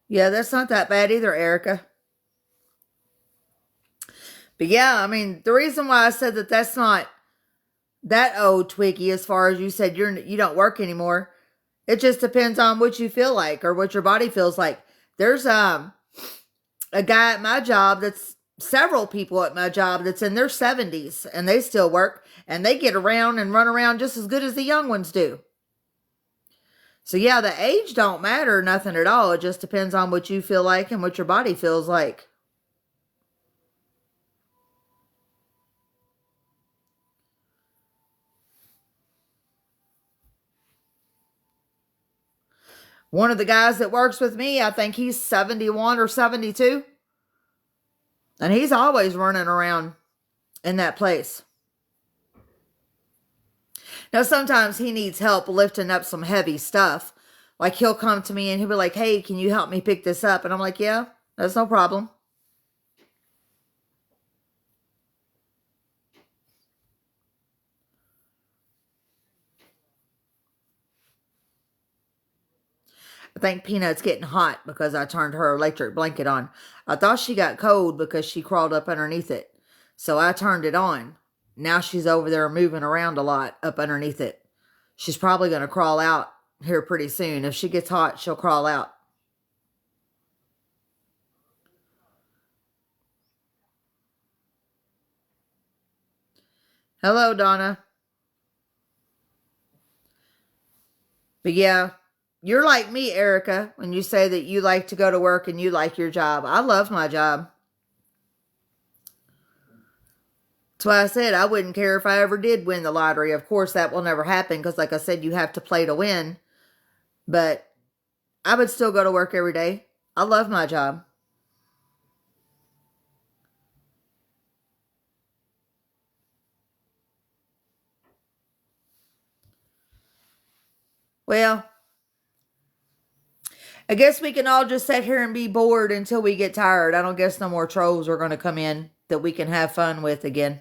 Yeah, that's not that bad either, Erica. But yeah, I mean, the reason why I said that that's not that old, Twiggy, as far as you said you don't work anymore, it just depends on what you feel like or what your body feels like. There's a guy at my job that's several people at my job that's in their 70s and they still work and they get around and run around just as good as the young ones do. So yeah, the age don't matter nothing at all. It just depends on what you feel like and what your body feels like. One of the guys that works with me, I think he's 71 or 72, and he's always running around in that place. Now, sometimes he needs help lifting up some heavy stuff. Like he'll come to me and he'll be like, "Hey, can you help me pick this up?" And I'm like, "Yeah, that's no problem." I think Peanut's getting hot because I turned her electric blanket on. I thought she got cold because she crawled up underneath it. So I turned it on. Now she's over there moving around a lot up underneath it. She's probably going to crawl out here pretty soon. If she gets hot, she'll crawl out. Hello, Donna. But yeah, you're like me, Erica, when you say that you like to go to work and you like your job. I love my job. That's why I said I wouldn't care if I ever did win the lottery. Of course, that will never happen because, like I said, you have to play to win. But I would still go to work every day. I love my job. Well, I guess we can all just sit here and be bored until we get tired. I don't guess no more trolls are going to come in that we can have fun with again.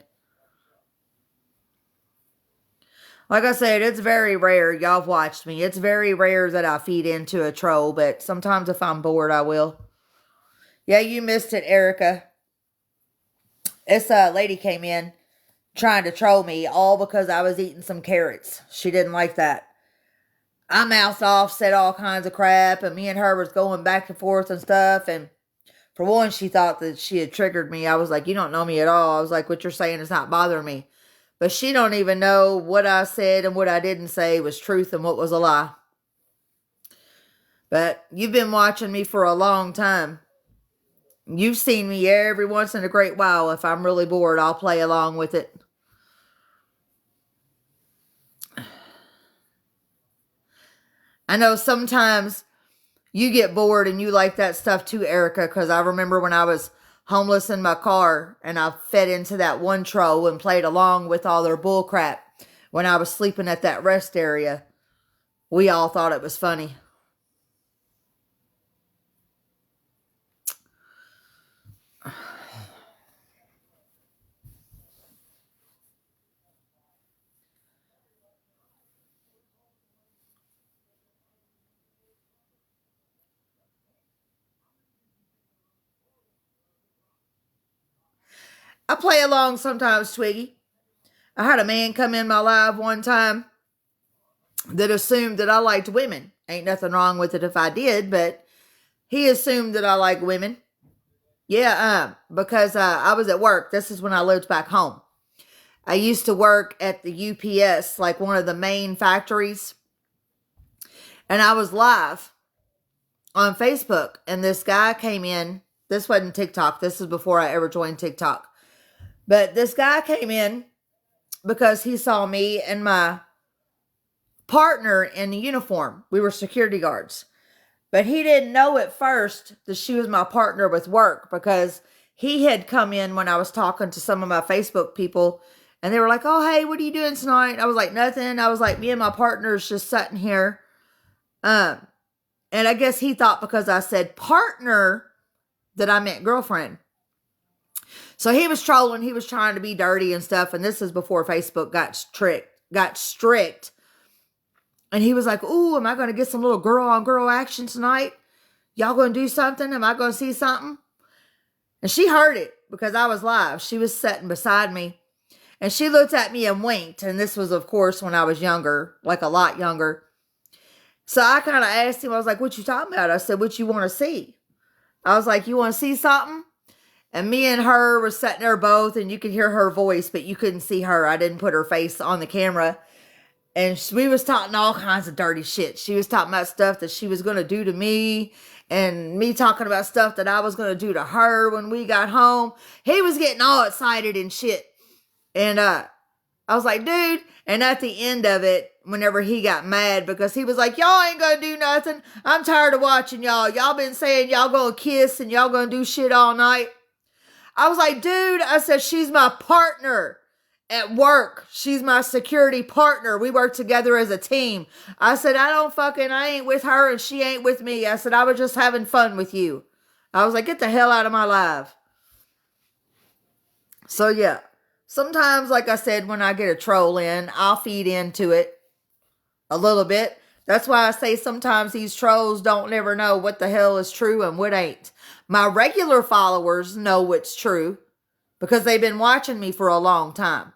Like I said, it's very rare. Y'all have watched me. It's very rare that I feed into a troll, but sometimes if I'm bored, I will. Yeah, you missed it, Erica. This lady came in trying to troll me all because I was eating some carrots. She didn't like that. I mouthed off, said all kinds of crap, and me and her was going back and forth and stuff. And for one, she thought that she had triggered me. I was like, "You don't know me at all." I was like, "What you're saying is not bothering me." But she don't even know what I said and what I didn't say was truth and what was a lie. But you've been watching me for a long time. You've seen me every once in a great while. If I'm really bored, I'll play along with it. I know sometimes you get bored and you like that stuff too, Erica, because I remember when I was homeless in my car and I fed into that one troll and played along with all their bull crap when I was sleeping at that rest area. We all thought it was funny. I play along sometimes, Twiggy. I had a man come in my live one time that assumed that I liked women. Ain't nothing wrong with it if I did, but he assumed that I like women. Yeah, because I was at work. This is when I lived back home. I used to work at the UPS, like one of the main factories, and I was live on Facebook, and this guy came in. This wasn't TikTok. This is before I ever joined TikTok. But this guy came in because he saw me and my partner in uniform. We were security guards. But he didn't know at first that she was my partner with work, because he had come in when I was talking to some of my Facebook people, and they were like, "Oh, hey, what are you doing tonight?" I was like, "Nothing." I was like, "Me and my partner's just sitting here." Um, and I guess he thought because I said partner that I meant girlfriend. So he was trolling. He was trying to be dirty and stuff. And this is before Facebook got strict. And he was like, "Ooh, am I going to get some little girl on girl action tonight? Y'all going to do something? Am I going to see something?" And she heard it because I was live. She was sitting beside me. And she looked at me and winked. And this was, of course, when I was younger, like a lot younger. So I kind of asked him, I was like, "What you talking about?" I said, "What you want to see?" I was like, "You want to see something?" And me and her were sitting there both, and you could hear her voice, but you couldn't see her. I didn't put her face on the camera. And we was talking all kinds of dirty shit. She was talking about stuff that she was going to do to me, and me talking about stuff that I was going to do to her when we got home. He was getting all excited and shit. And I was like, "Dude." And at the end of it, whenever he got mad, because he was like, "Y'all ain't going to do nothing. I'm tired of watching y'all. Y'all been saying y'all going to kiss and y'all going to do shit all night." I was like, "Dude," I said, "she's my partner at work. She's my security partner. We work together as a team." I said, I ain't with her and she ain't with me." I said, "I was just having fun with you." I was like, "Get the hell out of my life." So yeah, sometimes, like I said, when I get a troll in, I'll feed into it a little bit. That's why I say sometimes these trolls don't never know what the hell is true and what ain't. My regular followers know what's true because they've been watching me for a long time.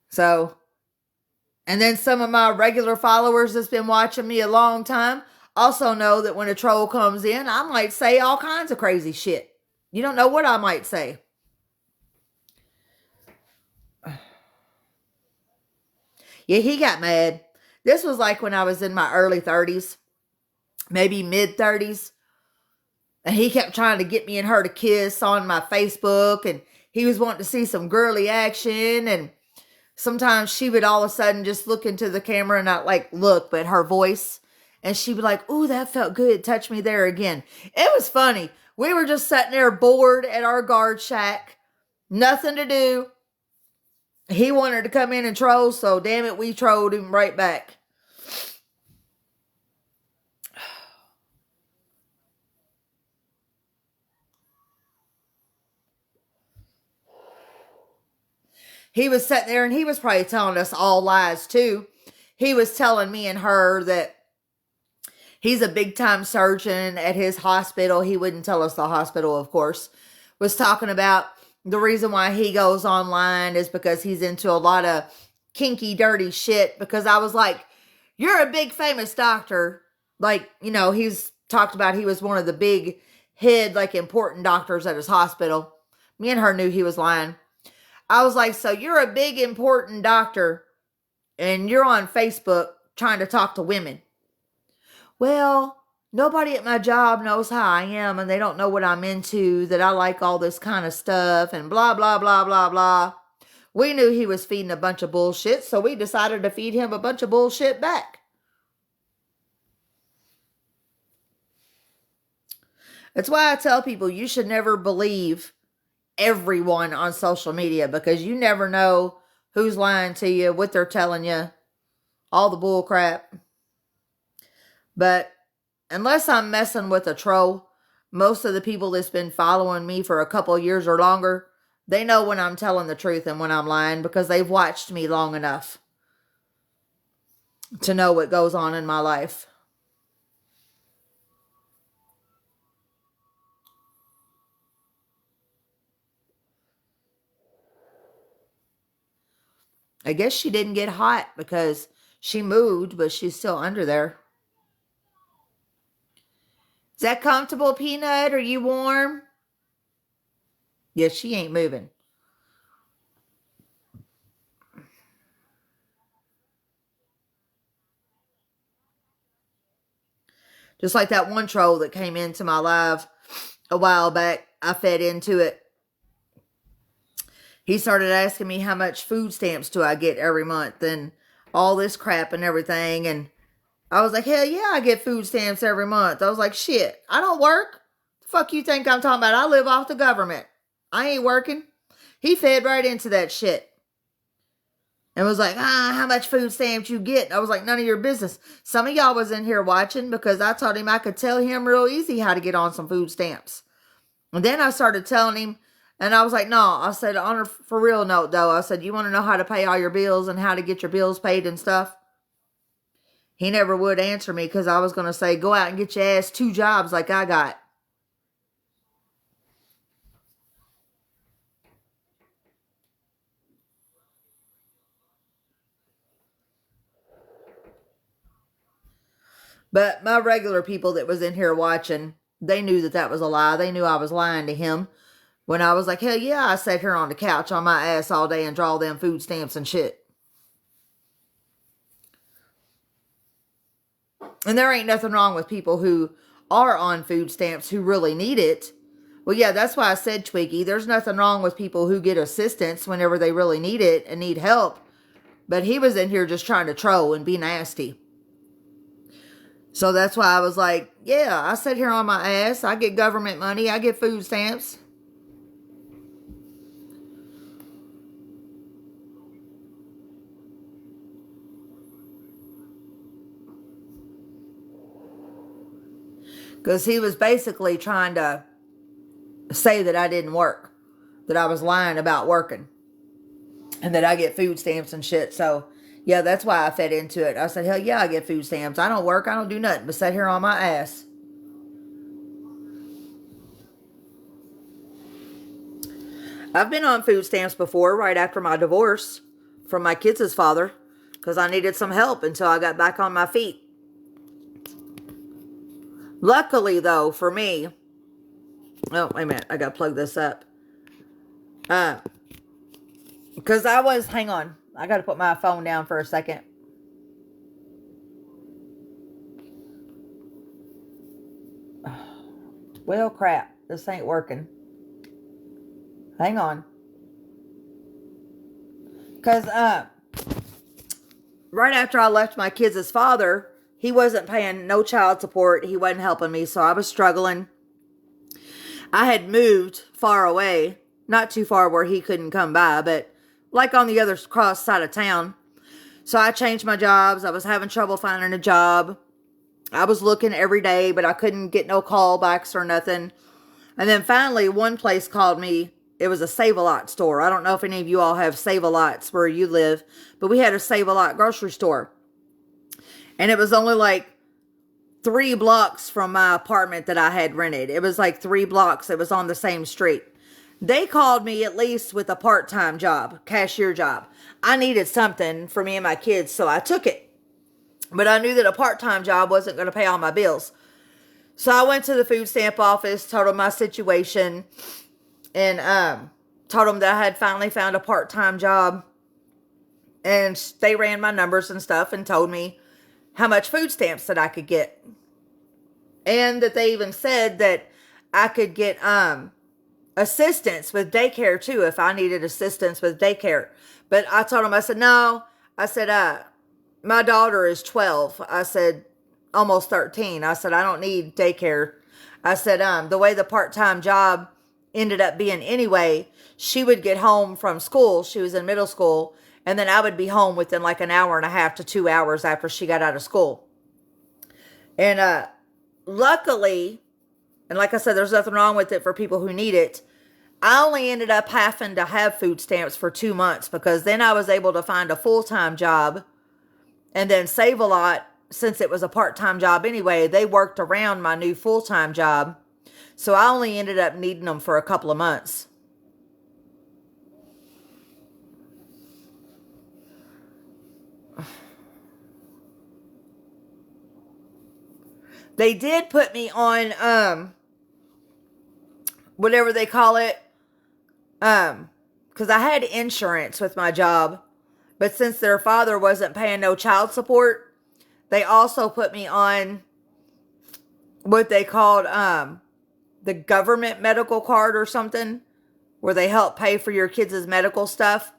So, and then some of my regular followers that's been watching me a long time also know that when a troll comes in, I might say all kinds of crazy shit. You don't know what I might say. Yeah, he got mad. This was like when I was in my early 30s, maybe mid 30s. And he kept trying to get me and her to kiss on my Facebook. And he was wanting to see some girly action. And sometimes she would all of a sudden just look into the camera and not like look, but her voice. And she'd be like, "Ooh, that felt good. Touch me there again." It was funny. We were just sitting there bored at our guard shack. Nothing to do. He wanted to come in and troll, so damn it, we trolled him right back. He was sitting there and he was probably telling us all lies too. He was telling me and her that he's a big time surgeon at his hospital. He wouldn't tell us the hospital, of course. Was talking about the reason why he goes online is because he's into a lot of kinky, dirty shit. Because I was like, "You're a big famous doctor." Like, he's talked about he was one of the big head, like important doctors at his hospital. Me and her knew he was lying. I was like, "So you're a big important doctor and you're on Facebook trying to talk to women." "Well, nobody at my job knows how I am and they don't know what I'm into, that I like all this kind of stuff and blah, blah, blah, blah, blah." We knew he was feeding a bunch of bullshit, so we decided to feed him a bunch of bullshit back. That's why I tell people you should never believe everyone on social media, because you never know who's lying to you, what they're telling you, all the bull crap. But unless I'm messing with a troll, most of the people that's been following me for a couple of years or longer, they know when I'm telling the truth and when I'm lying, because they've watched me long enough to know what goes on in my life. I guess she didn't get hot because she moved, but she's still under there. Is that comfortable, Peanut? Are you warm? Yes, she ain't moving. Just like that one troll that came into my live a while back. I fed into it. He started asking me how much food stamps do I get every month and all this crap and everything. And I was like, hell yeah, I get food stamps every month. I was like, shit, I don't work. The fuck you think I'm talking about? I live off the government. I ain't working. He fed right into that shit. And was like, how much food stamps you get? I was like, none of your business. Some of y'all was in here watching because I told him I could tell him real easy how to get on some food stamps. And then I started telling him, and I was like, no, I said, on a for real note though, I said, you want to know how to pay all your bills and how to get your bills paid and stuff? He never would answer me because I was going to say, go out and get your ass 2 jobs like I got. But my regular people that was in here watching, they knew that that was a lie. They knew I was lying to him. When I was like, hell yeah, I sat here on the couch on my ass all day and draw them food stamps and shit. And there ain't nothing wrong with people who are on food stamps who really need it. Well, yeah, that's why I said, Twiggy, there's nothing wrong with people who get assistance whenever they really need it and need help. But he was in here just trying to troll and be nasty. So that's why I was like, yeah, I sit here on my ass. I get government money. I get food stamps. Because he was basically trying to say that I didn't work. That I was lying about working. And that I get food stamps and shit. So, yeah, that's why I fed into it. I said, hell yeah, I get food stamps. I don't work. I don't do nothing but sit here on my ass. I've been on food stamps before, right after my divorce from my kids' father. Because I needed some help until I got back on my feet. Luckily, though, for me... Oh, wait a minute. I got to plug this up. Because I was... Hang on. I got to put my phone down for a second. Well, crap. This ain't working. Hang on. Because, right after I left my kids' father, he wasn't paying no child support. He wasn't helping me, so I was struggling. I had moved far away. Not too far where he couldn't come by, but like on the other cross side of town. So I changed my jobs. I was having trouble finding a job. I was looking every day, but I couldn't get no callbacks or nothing. And then finally, one place called me. It was a Save-A-Lot store. I don't know if any of you all have Save-A-Lots where you live, but we had a Save-A-Lot grocery store. And it was only like 3 blocks from my apartment that I had rented. It was like 3 blocks. It was on the same street. They called me at least with a part-time job, cashier job. I needed something for me and my kids, so I took it. But I knew that a part-time job wasn't going to pay all my bills. So I went to the food stamp office, told them my situation, and told them that I had finally found a part-time job. And they ran my numbers and stuff and told me how much food stamps that I could get. And that they even said that I could get assistance with daycare too if I needed assistance with daycare. But I told them, I said, no. I said, my daughter is 12. I said, almost 13. I said, I don't need daycare. I said, the way the part-time job ended up being anyway, she would get home from school. She was in middle school. And then I would be home within like an hour and a half to 2 hours after she got out of school. And luckily, and like I said, there's nothing wrong with it for people who need it. I only ended up having to have food stamps for 2 months because then I was able to find a full-time job and then Save-A-Lot, since it was a part-time job anyway, they worked around my new full-time job. So I only ended up needing them for a couple of months. They did put me on, whatever they call it, because I had insurance with my job, but since their father wasn't paying no child support, they also put me on, what they called the government medical card or something, where they help pay for your kids' medical stuff.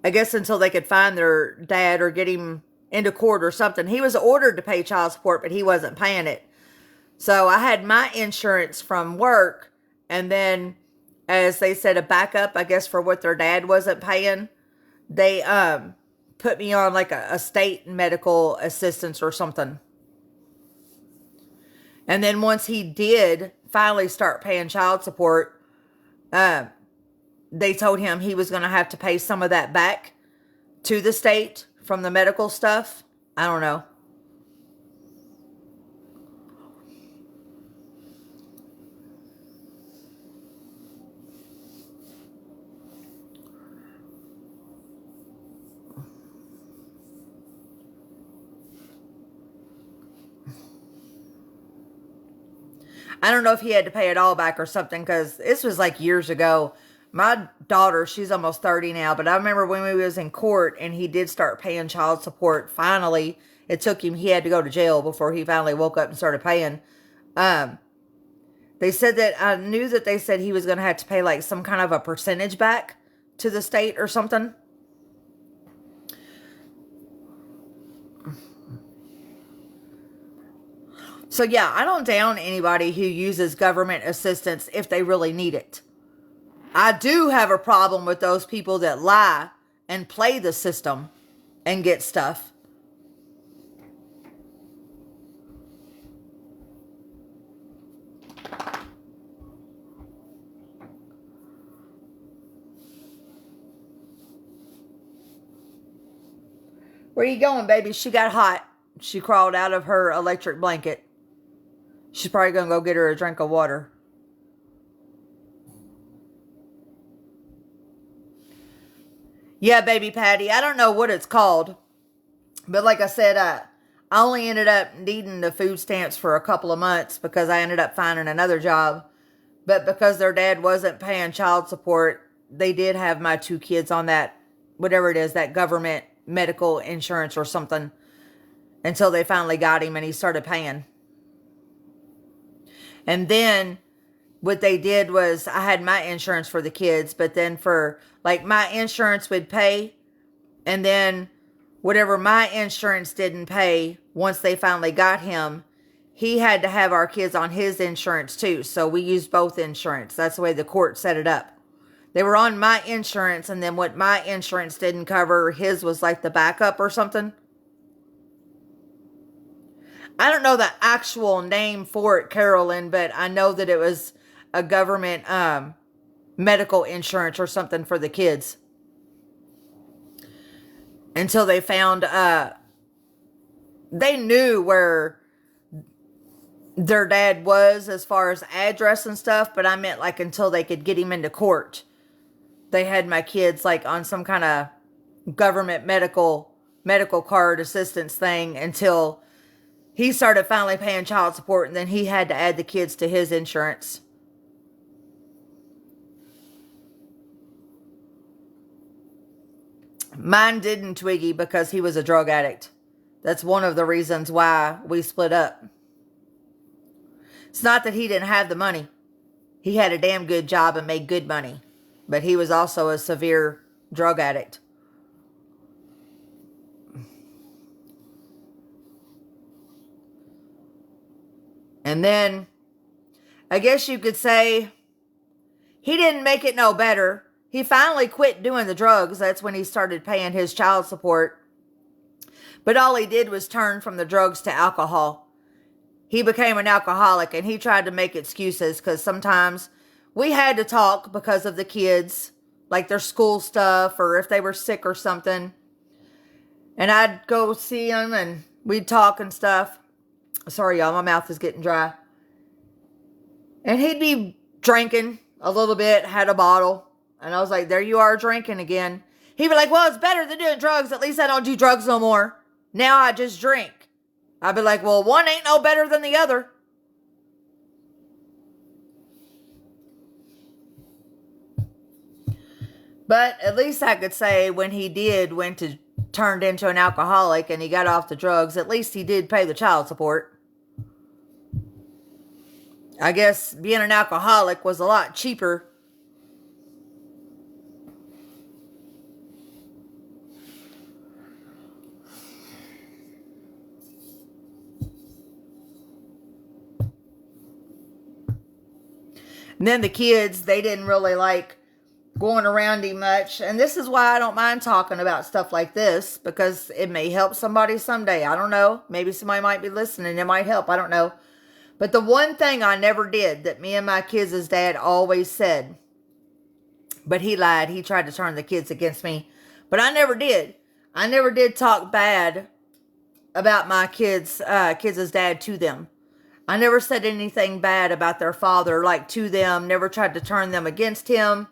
I guess until they could find their dad or get him into court or something. He was ordered to pay child support, but he wasn't paying it. So I had my insurance from work, and then, as they said, a backup, I guess, for what their dad wasn't paying, they put me on like a state medical assistance or something. And then once he did finally start paying child support, they told him he was going to have to pay some of that back to the state from the medical stuff. I don't know. I don't know if he had to pay it all back or something, because this was like years ago. My daughter, she's almost 30 now, but I remember when we was in court and he did start paying child support. Finally, it took him, he had to go to jail before he finally woke up and started paying. They said that, I knew that they said he was going to have to pay like some kind of a percentage back to the state or something. So yeah, I don't down anybody who uses government assistance if they really need it. I do have a problem with those people that lie and play the system and get stuff. Where you going, baby? She got hot. She crawled out of her electric blanket. She's probably going to go get her a drink of water. Yeah, baby Patty. I don't know what it's called. But like I said, I only ended up needing the food stamps for a couple of months because I ended up finding another job. But because their dad wasn't paying child support, they did have my two kids on that, whatever it is, that government medical insurance or something, until they finally got him and he started paying. And then what they did was, I had my insurance for the kids, but then for, like, my insurance would pay, and then whatever my insurance didn't pay, once they finally got him, he had to have our kids on his insurance too. So we used both insurance. That's the way the court set it up. They were on my insurance, and then what my insurance didn't cover, his was like the backup or something. I don't know the actual name for it, Carolyn, but I know that it was a government medical insurance or something for the kids. Until they found, they knew where their dad was as far as address and stuff, but I meant like until they could get him into court. They had my kids like on some kind of government medical card assistance thing until he started finally paying child support, and then he had to add the kids to his insurance. Mine didn't, Twiggy, because he was a drug addict. That's one of the reasons why we split up. It's not that he didn't have the money. He had a damn good job and made good money. But he was also a severe drug addict. And then, I guess you could say, he didn't make it no better. He finally quit doing the drugs. That's when he started paying his child support. But all he did was turn from the drugs to alcohol. He became an alcoholic, and he tried to make excuses because sometimes we had to talk because of the kids, like their school stuff or if they were sick or something. And I'd go see him and we'd talk and stuff. Sorry, y'all, my mouth is getting dry. And he'd be drinking a little bit, had a bottle. And I was like, there you are drinking again. He'd be like, well, it's better than doing drugs. At least I don't do drugs no more. Now I just drink. I'd be like, well, one ain't no better than the other. But at least I could say when he turned into an alcoholic and he got off the drugs, at least he did pay the child support. I guess being an alcoholic was a lot cheaper. And then the kids, they didn't really like going around him much. And this is why I don't mind talking about stuff like this, because it may help somebody someday. I don't know. Maybe somebody might be listening. It might help. I don't know. But the one thing I never did that me and my kids' dad always said, but he lied. He tried to turn the kids against me. But I never did. I never did talk bad about my kids' dad to them. I never said anything bad about their father, like to them. Never tried to turn them against him.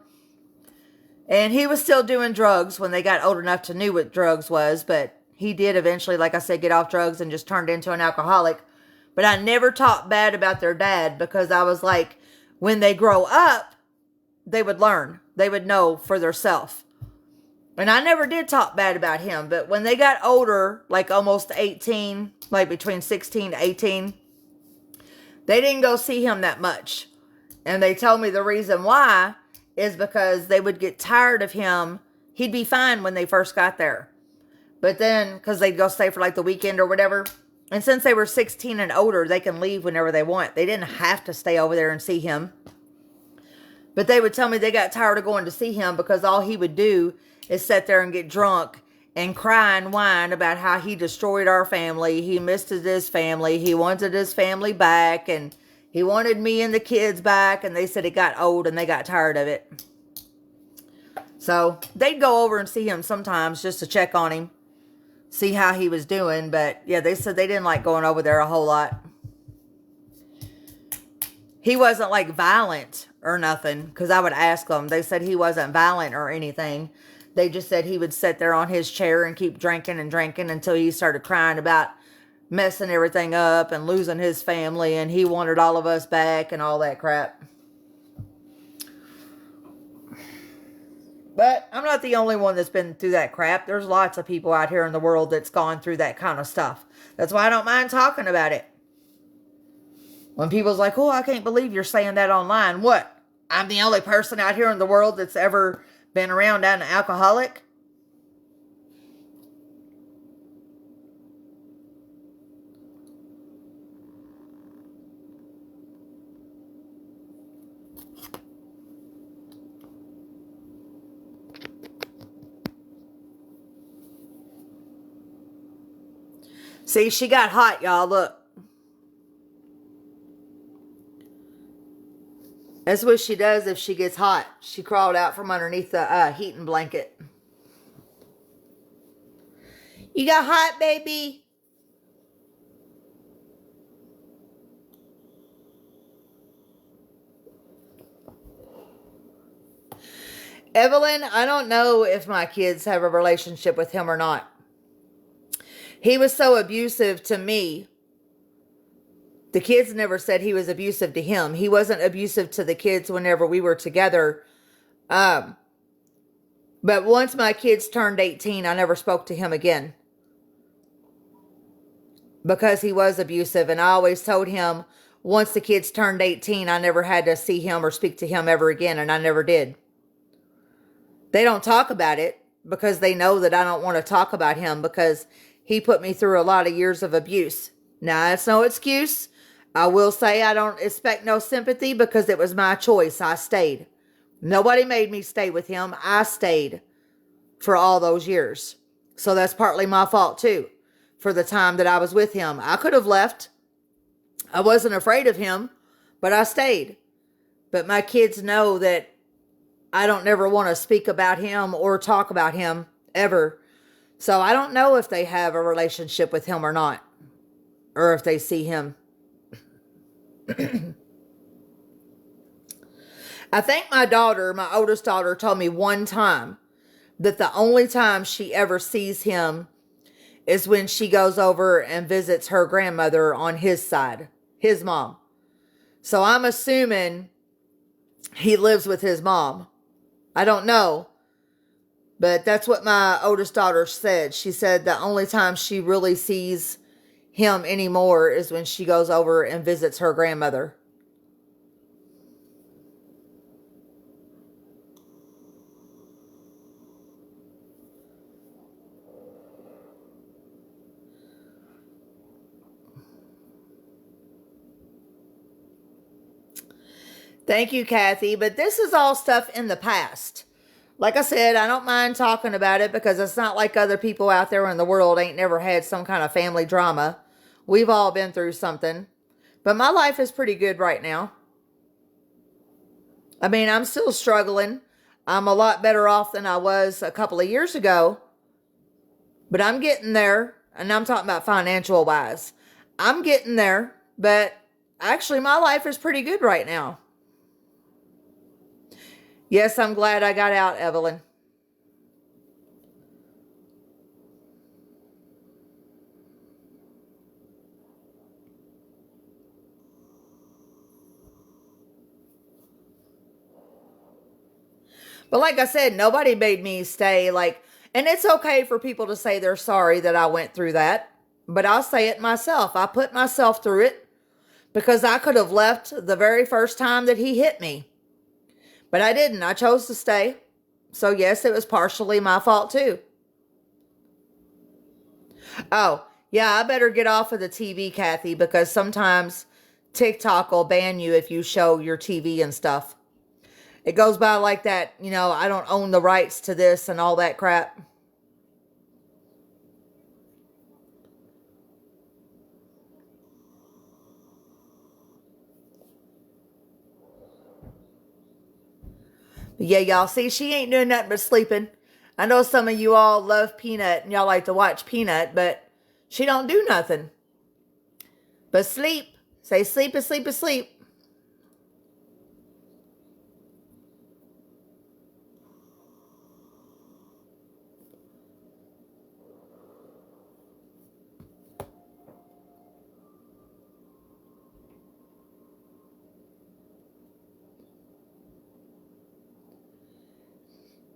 And he was still doing drugs when they got old enough to know what drugs was. But he did eventually, like I said, get off drugs and just turned into an alcoholic. But I never talked bad about their dad, because I was like, when they grow up, they would learn. They would know for themselves. And I never did talk bad about him. But when they got older, like almost 18, like between 16 to 18, they didn't go see him that much. And they told me the reason why is because they would get tired of him. He'd be fine when they first got there. But then, because they'd go stay for like the weekend or whatever. And since they were 16 and older, they can leave whenever they want. They didn't have to stay over there and see him. But they would tell me they got tired of going to see him, because all he would do is sit there and get drunk and cry and whine about how he destroyed our family. He missed his family. He wanted his family back, and he wanted me and the kids back. And they said it got old and they got tired of it. So they'd go over and see him sometimes just to check on him, see how he was doing. But yeah, they said they didn't like going over there a whole lot. He wasn't like violent or nothing, because I would ask them. They said he wasn't violent or anything. They just said he would sit there on his chair and keep drinking and drinking until he started crying about messing everything up and losing his family, and he wanted all of us back and all that crap. But I'm not the only one that's been through that crap. There's lots of people out here in the world that's gone through that kind of stuff. That's why I don't mind talking about it. When people's like, oh, I can't believe you're saying that online. What? I'm the only person out here in the world that's ever been around an alcoholic? See, she got hot, y'all. Look. That's what she does if she gets hot. She crawled out from underneath the heating blanket. You got hot, baby? Evelyn, I don't know if my kids have a relationship with him or not. He was so abusive to me. The kids never said he was abusive to him. He wasn't abusive to the kids whenever we were together. But once my kids turned 18, I never spoke to him again, because he was abusive. And I always told him, once the kids turned 18, I never had to see him or speak to him ever again. And I never did. They don't talk about it because they know that I don't want to talk about him, because he put me through a lot of years of abuse. Now, that's no excuse. I will say I don't expect no sympathy, because it was my choice. I stayed. Nobody made me stay with him. I stayed for all those years. So that's partly my fault too, for the time that I was with him. I could have left. I wasn't afraid of him, but I stayed. But my kids know that I don't never want to speak about him or talk about him ever. So I don't know if they have a relationship with him or not, or if they see him. I think my daughter, my oldest daughter, told me one time that the only time she ever sees him is when she goes over and visits her grandmother on his side, his mom. So I'm assuming he lives with his mom. I don't know, but that's what my oldest daughter said. She said the only time she really sees him anymore is when she goes over and visits her grandmother. Thank you, Kathy. But this is all stuff in the past. Like I said, I don't mind talking about it because it's not like other people out there in the world ain't never had some kind of family drama. We've all been through something. But my life is pretty good right now. I mean, I'm still struggling. I'm a lot better off than I was a couple of years ago. But I'm getting there. And I'm talking about financial wise. I'm getting there. But actually, my life is pretty good right now. Yes, I'm glad I got out, Evelyn. But like I said, nobody made me stay. And it's okay for people to say they're sorry that I went through that. But I'll say it myself. I put myself through it because I could have left the very first time that he hit me. But I didn't. I chose to stay. So yes, it was partially my fault too. Oh, yeah, I better get off of the TV, Kathy, because sometimes TikTok will ban you if you show your TV and stuff. It goes by like that, I don't own the rights to this and all that crap. But yeah, y'all see, she ain't doing nothing but sleeping. I know some of you all love Peanut and y'all like to watch Peanut, but she don't do nothing but sleep. Say sleep and sleep and sleep.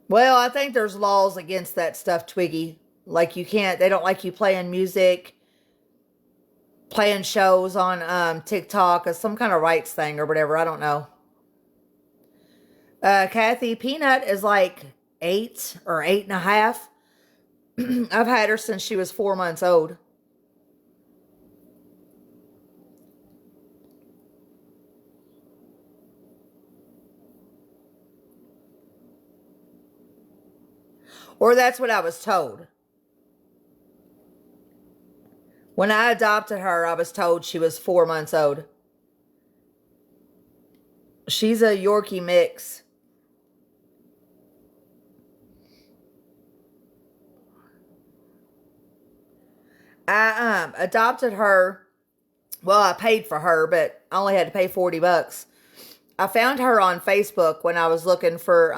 Well, I think there's laws against that stuff, Twiggy. Like you can't, they don't like you playing music, playing shows on TikTok or some kind of rights thing or whatever. I don't know. Kathy, Peanut is like 8 or 8.5. I've had her since she was 4 months old. Or that's what I was told. When I adopted her, I was told she was 4 months old. She's a Yorkie mix. I adopted her. Well, I paid for her, but I only had to pay $40. I found her on Facebook when I was looking for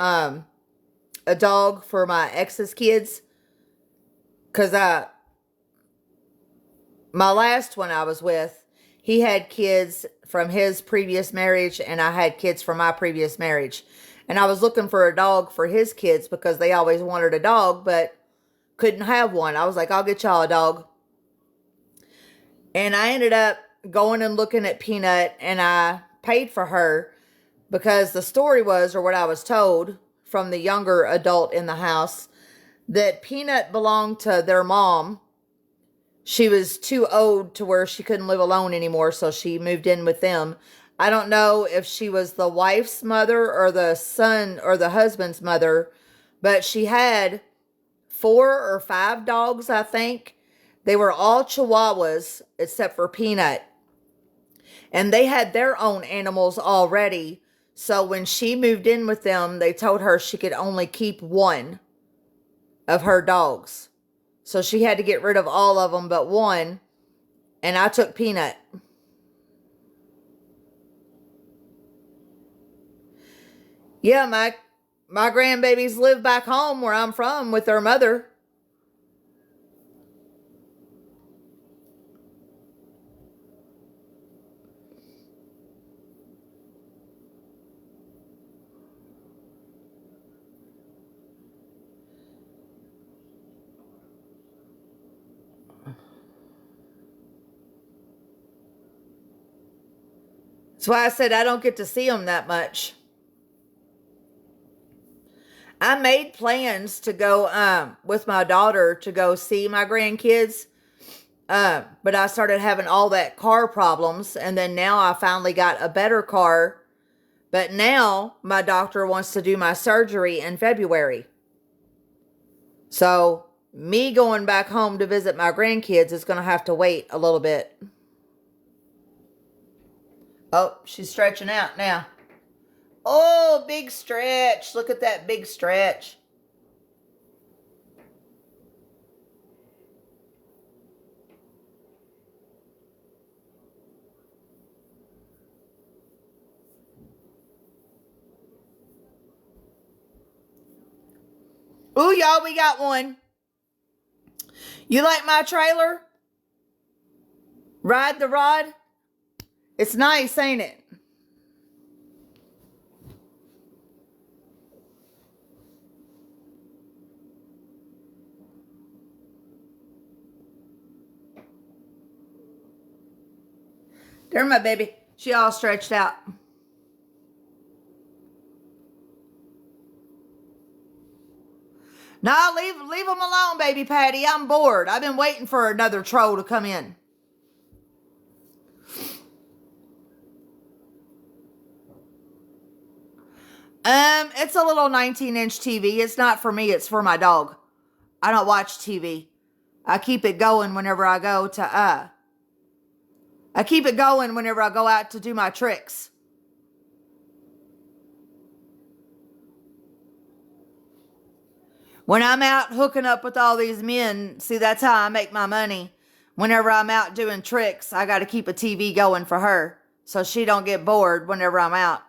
a dog for my ex's kids. Because my last one I was with, he had kids from his previous marriage, and I had kids from my previous marriage. And I was looking for a dog for his kids because they always wanted a dog, but couldn't have one. I was like, I'll get y'all a dog. And I ended up going and looking at Peanut, and I paid for her because the story was, or what I was told from the younger adult in the house, that Peanut belonged to their mom. She was too old to where she couldn't live alone anymore, so she moved in with them. I don't know if she was the wife's mother or the son or the husband's mother, but she had 4 or 5 dogs, I think. They were all Chihuahuas except for Peanut. And they had their own animals already. So when she moved in with them, they told her she could only keep one of her dogs. So she had to get rid of all of them but one. And I took Peanut. Yeah, my grandbabies live back home where I'm from with their mother. That's why I said I don't get to see them that much. I made plans to go with my daughter to go see my grandkids. But I started having all that car problems, and then now I finally got a better car But now my doctor wants to do my surgery in February. So me going back home to visit my grandkids is going to have to wait a little bit. Oh, she's stretching out now. Oh, big stretch. Look at that big stretch. Ooh, y'all, we got one. You like my trailer? Ride the Rod? It's nice, ain't it? There, my baby. She all stretched out. No, leave them alone, baby Patty. I'm bored. I've been waiting for another troll to come in. It's a little 19-inch TV. It's not for me. It's for my dog. I don't watch TV. I keep it going whenever I go to, I keep it going whenever I go out to do my tricks. When I'm out hooking up with all these men, see, that's how I make my money. Whenever I'm out doing tricks, I got to keep a TV going for her so she don't get bored whenever I'm out.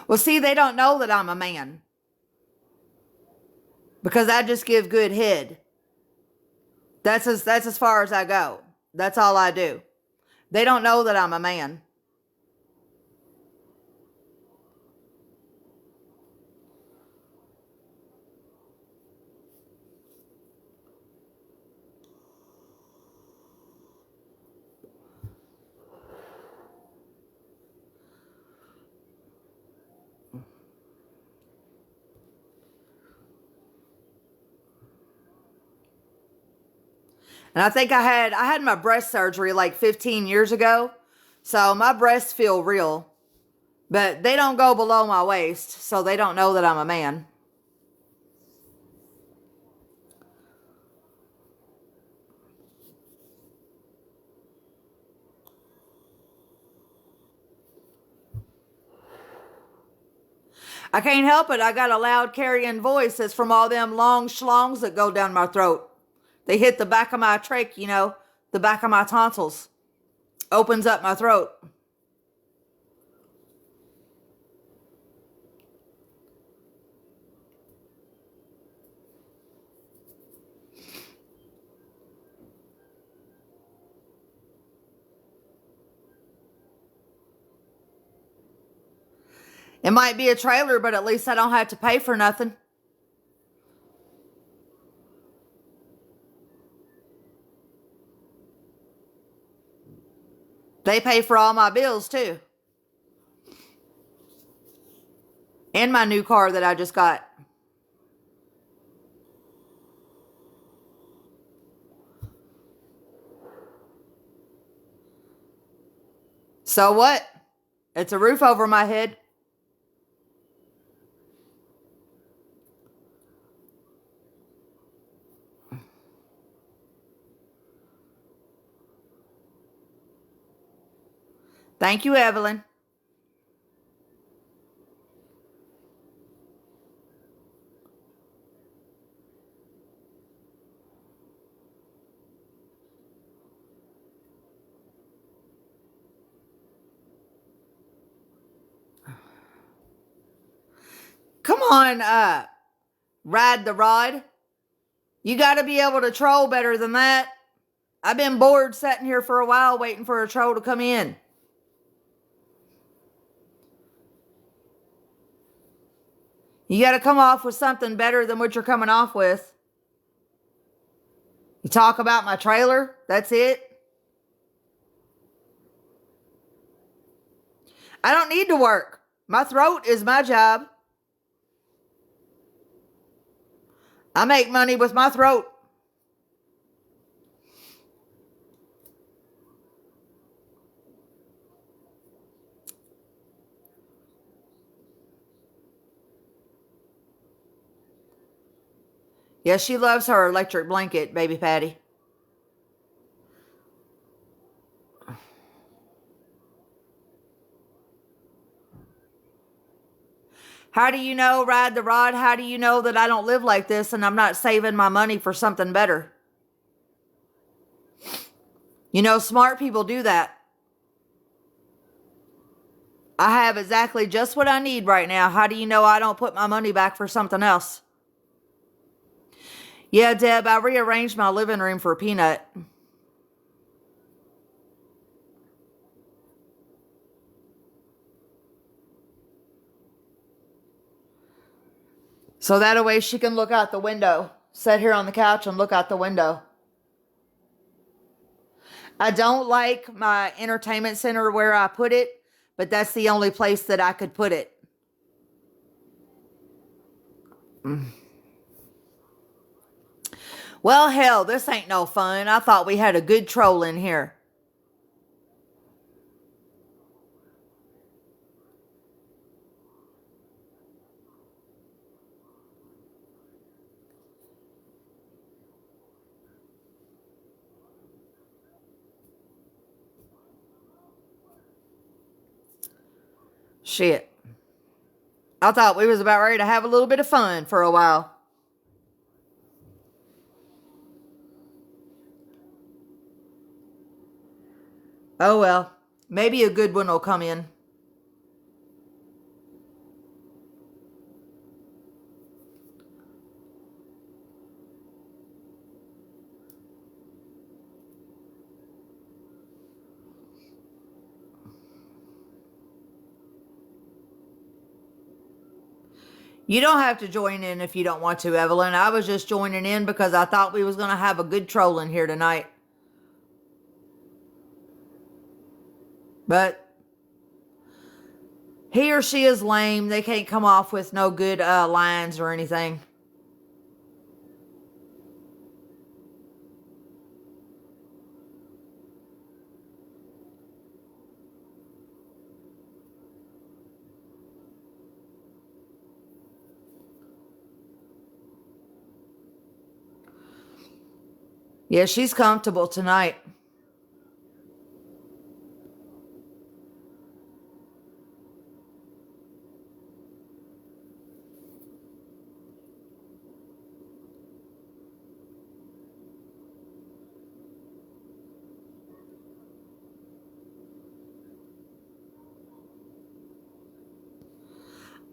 Well, see, they don't know that I'm a man because I just give good head. That's as far as I go. That's all I do. They don't know that I'm a man. And I think I had my breast surgery like 15 years ago. So my breasts feel real. But they don't go below my waist, so they don't know that I'm a man. I can't help it. I got a loud carrying voice that's from all them long schlongs that go down my throat. They hit the back of my trach, the back of my tonsils. Opens up my throat. It might be a trailer, but at least I don't have to pay for nothing. They pay for all my bills too. And my new car that I just got. So what? It's a roof over my head. Thank you, Evelyn. Come on, Ride the Rod. You got to be able to troll better than that. I've been bored sitting here for a while waiting for a troll to come in. You got to come off with something better than what you're coming off with. You talk about my trailer, that's it. I don't need to work. My throat is my job. I make money with my throat. Yeah, she loves her electric blanket, baby Patty. How do you know, Ride the Rod? How do you know that I don't live like this and I'm not saving my money for something better? You know, smart people do that. I have exactly just what I need right now. How do you know I don't put my money back for something else? Yeah, Deb, I rearranged my living room for Peanut. So that way she can look out the window. Sit here on the couch and look out the window. I don't like my entertainment center where I put it, but that's the only place that I could put it. Well, hell, this ain't no fun. I thought we had a good troll in here. Shit. I thought we was about ready to have a little bit of fun for a while. Oh well. Maybe a good one will come in. You don't have to join in if you don't want to, Evelyn. I was just joining in because I thought we was going to have a good troll in here tonight. But he or she is lame. They can't come off with no good lines or anything. Yeah, she's comfortable tonight.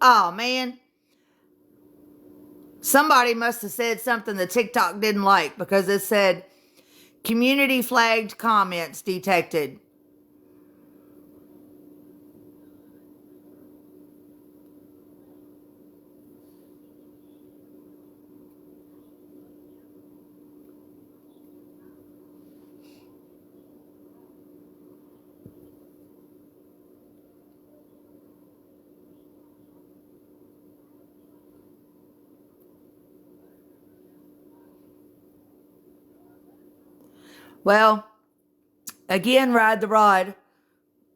Oh, man. Somebody must have said something that TikTok didn't like because it said community flagged comments detected. Well, again, Ride the Rod.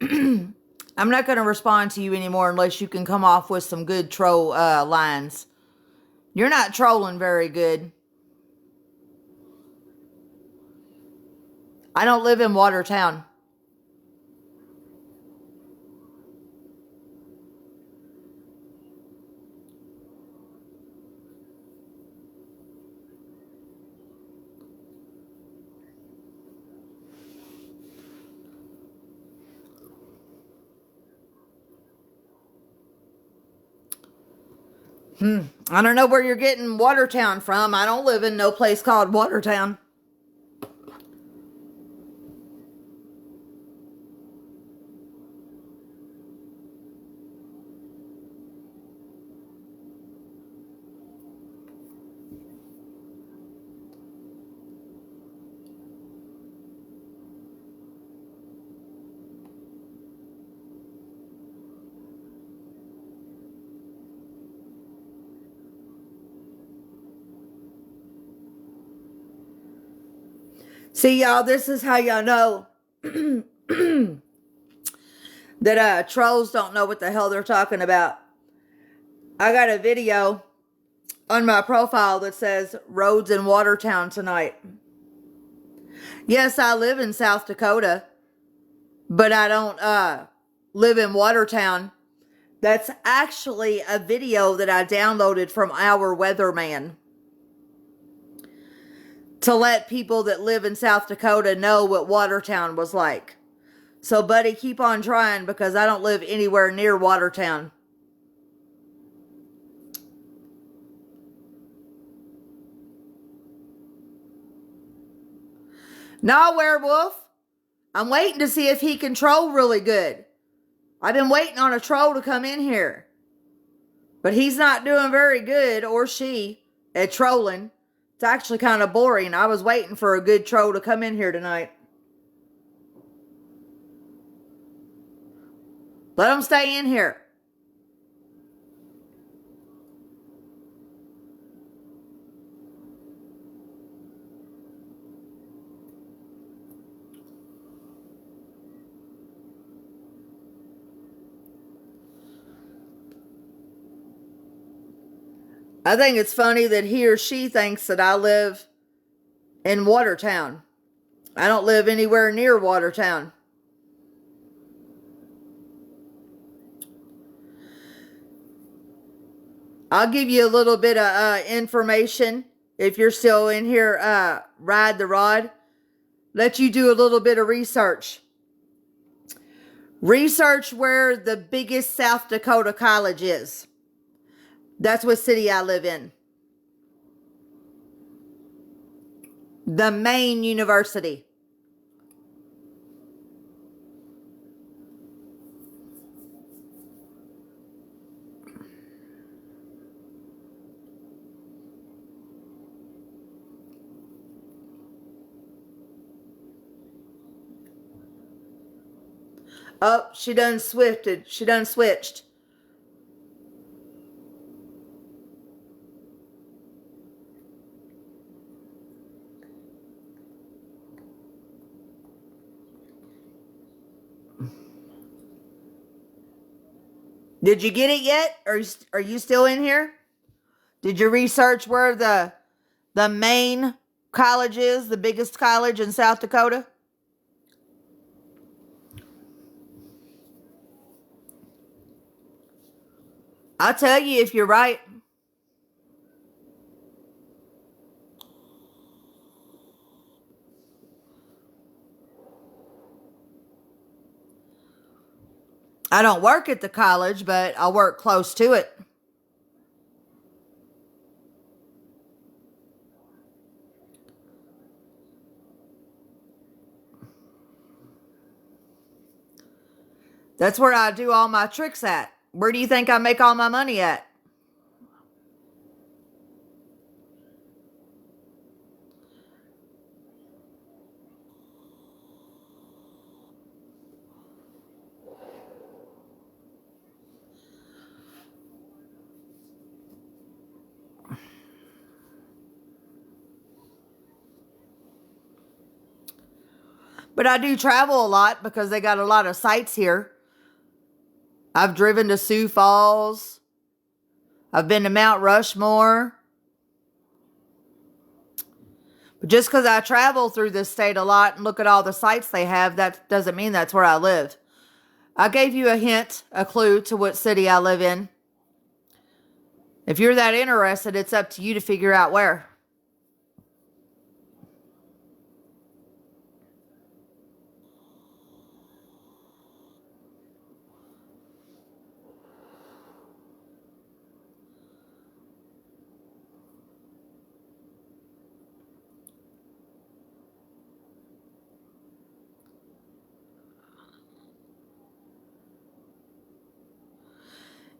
I'm not going to respond to you anymore unless you can come off with some good troll lines. You're not trolling very good. I don't live in Watertown. I don't know where you're getting Watertown from. I don't live in no place called Watertown. See, y'all, this is how y'all know that trolls don't know what the hell they're talking about. I got a video on my profile that says roads in Watertown tonight. Yes, I live in South Dakota, but I don't live in Watertown. That's actually a video that I downloaded from our weatherman to let people that live in South Dakota know what Watertown was like. So, buddy, keep on trying because I don't live anywhere near Watertown. No, werewolf. I'm waiting to see if he can troll really good. I've been waiting on a troll to come in here. But he's not doing very good, or she, at trolling. It's actually kind of boring. I was waiting for a good troll to come in here tonight. Let him stay in here. I think it's funny that he or she thinks that I live in Watertown. I don't live anywhere near Watertown. I'll give you a little bit of information if you're still in here, Ride the Rod. Let you do a little bit of research. Research where the biggest South Dakota college is. That's what city I live in. The main university. Oh, she done swifted. She done switched. Did you get it yet? Are you still in here? Did you research where the main college is, the biggest college in South Dakota? I'll tell you if you're right. I don't work at the college, but I work close to it. That's where I do all my tricks at. Where do you think I make all my money at? But I do travel a lot because they got a lot of sites here. I've driven to Sioux Falls. I've been to Mount Rushmore. But just because I travel through this state a lot and look at all the sites they have, that doesn't mean that's where I live. I gave you a hint, a clue to what city I live in. If you're that interested, it's up to you to figure out where.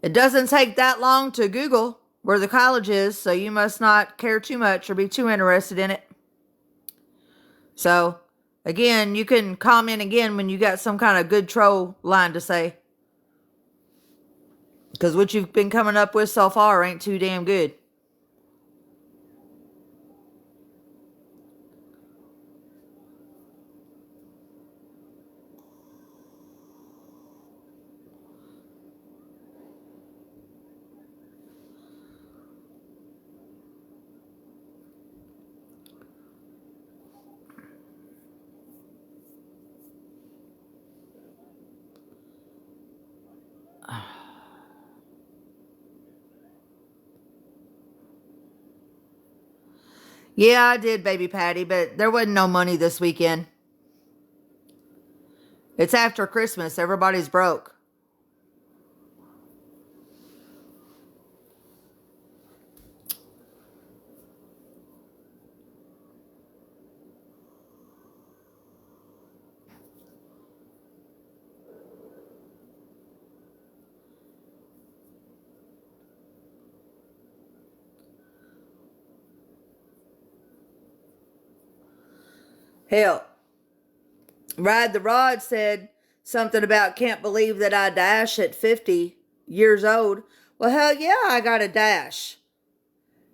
It doesn't take that long to Google where the college is, so you must not care too much or be too interested in it. So, again, you can comment again when you got some kind of good troll line to say. Because what you've been coming up with so far ain't too damn good. Yeah, I did, baby Patty, but there wasn't no money this weekend. It's after Christmas. Everybody's broke. Hell, Ride the Rod said something about can't believe that I dash at 50 years old. Well, hell yeah, I got to dash.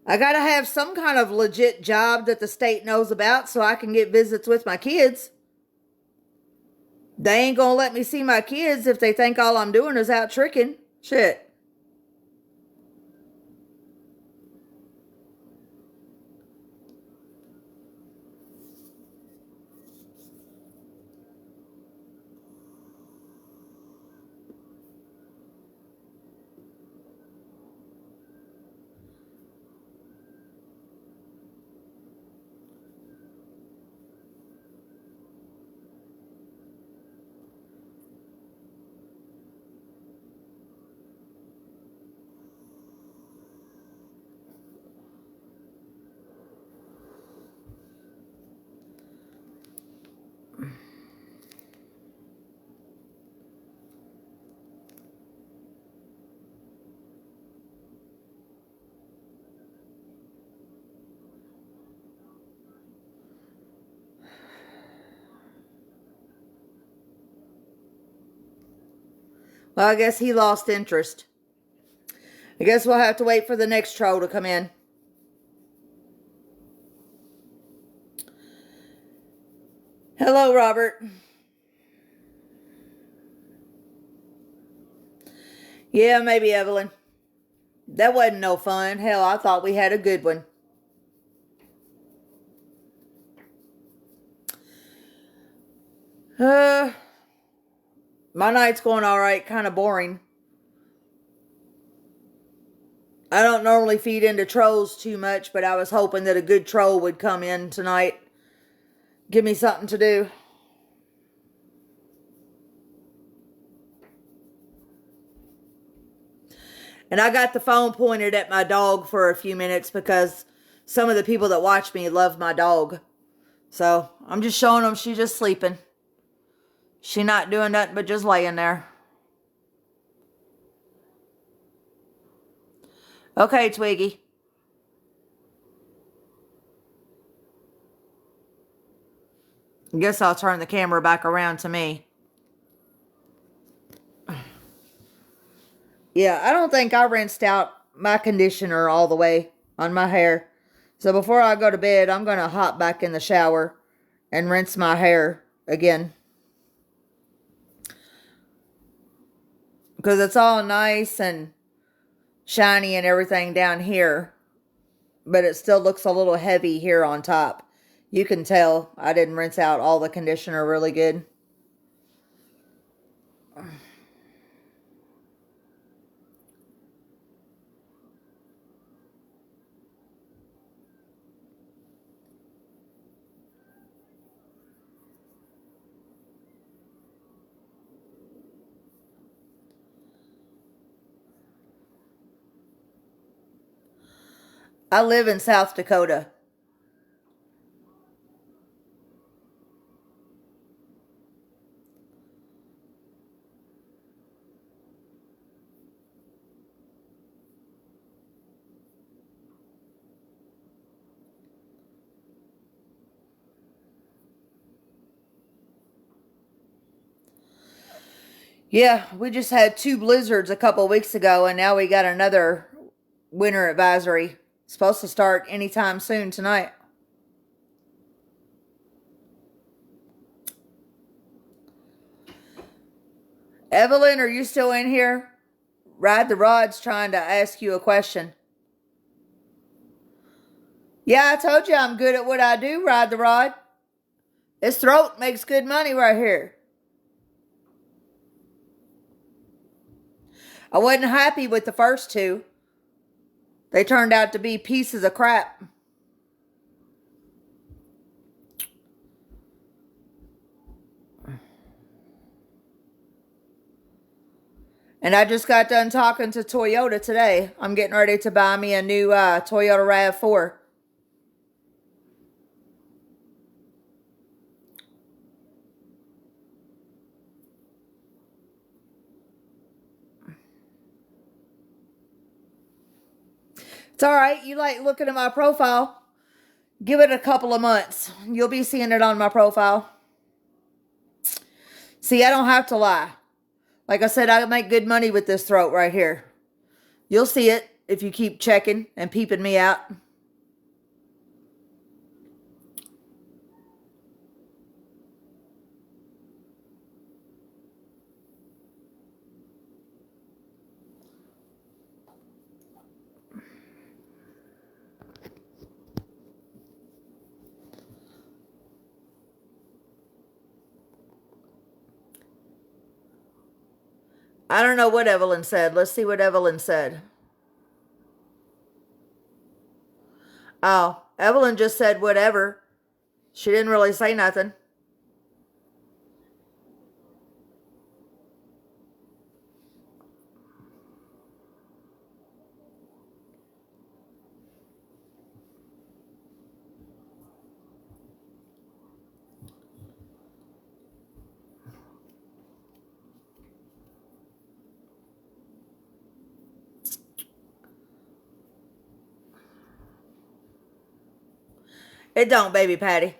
I got to have some kind of legit job that the state knows about so I can get visits with my kids. They ain't going to let me see my kids if they think all I'm doing is out tricking. Shit. Well, I guess he lost interest. I guess we'll have to wait for the next troll to come in. Hello, Robert. Yeah, maybe, Evelyn. That wasn't no fun. Hell, I thought we had a good one. My night's going all right. Kind of boring. I don't normally feed into trolls too much, but I was hoping that a good troll would come in tonight. Give me something to do. And I got the phone pointed at my dog for a few minutes because some of the people that watch me love my dog. So I'm just showing them she's just sleeping. She not doing nothing but just laying there. Okay, Twiggy. Guess I'll turn the camera back around to me. Yeah, I don't think I rinsed out my conditioner all the way on my hair. So before I go to bed, I'm going to hop back in the shower and rinse my hair again. Because it's all nice and shiny and everything down here. But it still looks a little heavy here on top. You can tell I didn't rinse out all the conditioner really good. I live in South Dakota. Yeah, we just had 2 blizzards a couple weeks ago, and now we got another winter advisory. Supposed to start anytime soon tonight. Evelyn, are you still in here? Ride the Rod's trying to ask you a question. Yeah, I told you I'm good at what I do, Ride the Rod. This throat makes good money right here. I wasn't happy with the first 2. They turned out to be pieces of crap. And I just got done talking to Toyota today. I'm getting ready to buy me a new Toyota RAV4. It's all right. You like looking at my profile? Give it a couple of months. You'll be seeing it on my profile. See, I don't have to lie. Like I said, I make good money with this throat right here. You'll see it if you keep checking and peeping me out. I don't know what Evelyn said. Let's see what Evelyn said. Oh, Evelyn just said whatever. She didn't really say nothing. It don't, baby Patty.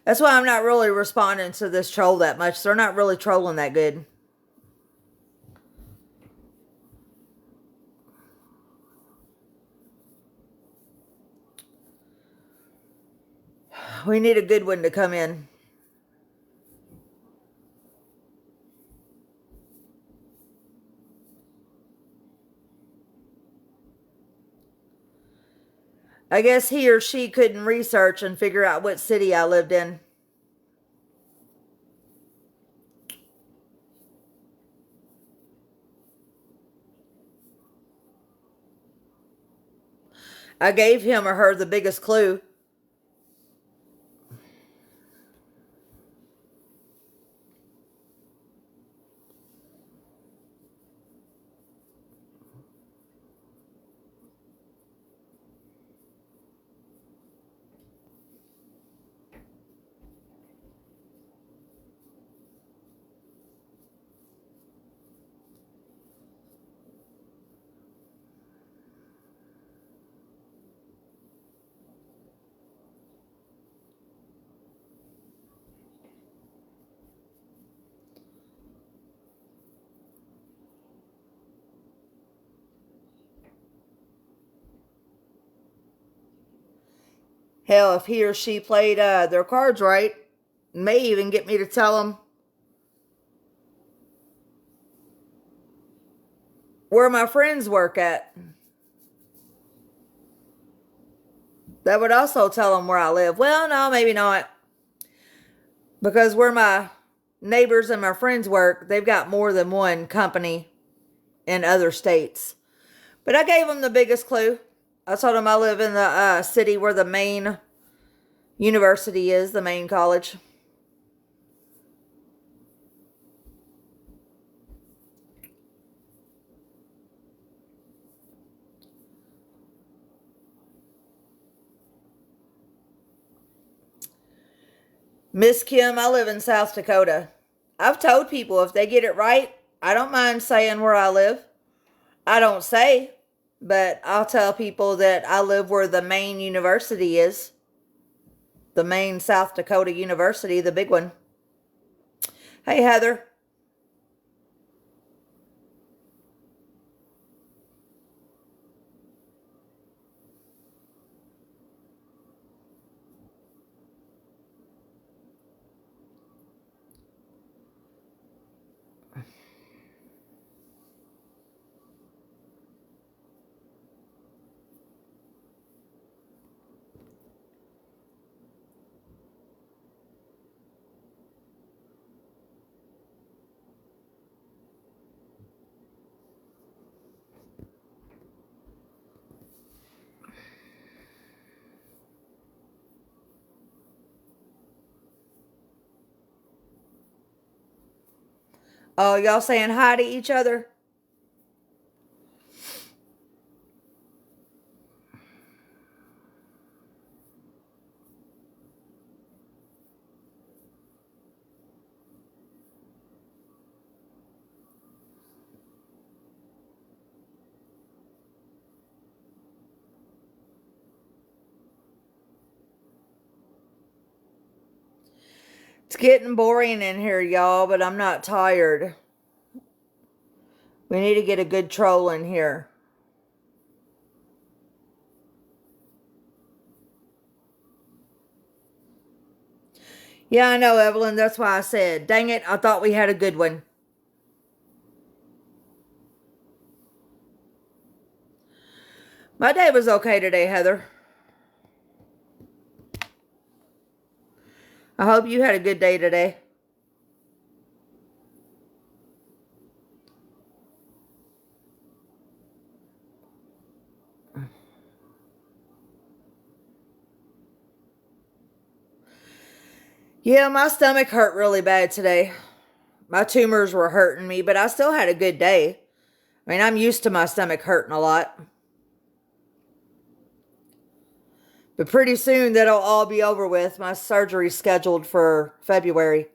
That's why I'm not really responding to this troll that much. They're not really trolling that good. We need a good one to come in. I guess he or she couldn't research and figure out what city I lived in. I gave him or her the biggest clue. Hell, if he or she played their cards right, may even get me to tell them where my friends work at. That would also tell them where I live. Well, no, maybe not. Because where my neighbors and my friends work, they've got more than one company in other states. But I gave them the biggest clue. I told them I live in the city where the main university is, the main college. Miss Kim, I live in South Dakota. I've told people if they get it right, I don't mind saying where I live. I don't say, but I'll tell people that I live where the main university is. The main South Dakota University, the big one. Hey, Heather. Oh, y'all saying hi to each other? It's getting boring in here, y'all, but I'm not tired. We need to get a good troll in here. Yeah, I know, Evelyn. That's why I said, dang it, I thought we had a good one. My day was okay today, Heather. I hope you had a good day today. Yeah, my stomach hurt really bad today. My tumors were hurting me, but I still had a good day. I mean, I'm used to my stomach hurting a lot. But pretty soon that'll all be over with. My surgery's scheduled for February.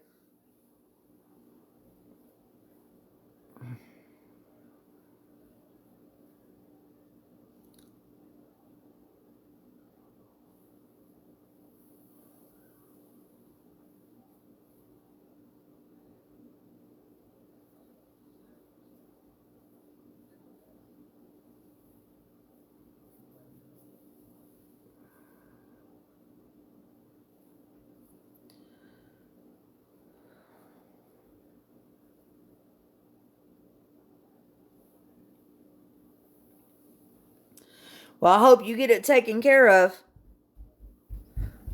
Well, I hope you get it taken care of.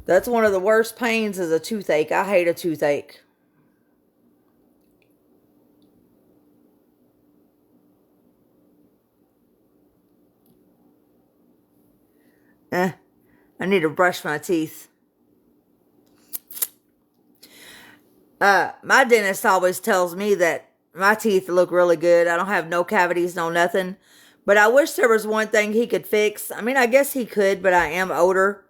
That's one of the worst pains is a toothache. I hate a toothache. I need to brush my teeth. My dentist always tells me that my teeth look really good. I don't have no cavities, no nothing. But I wish there was one thing he could fix. I mean, I guess he could, but I am older.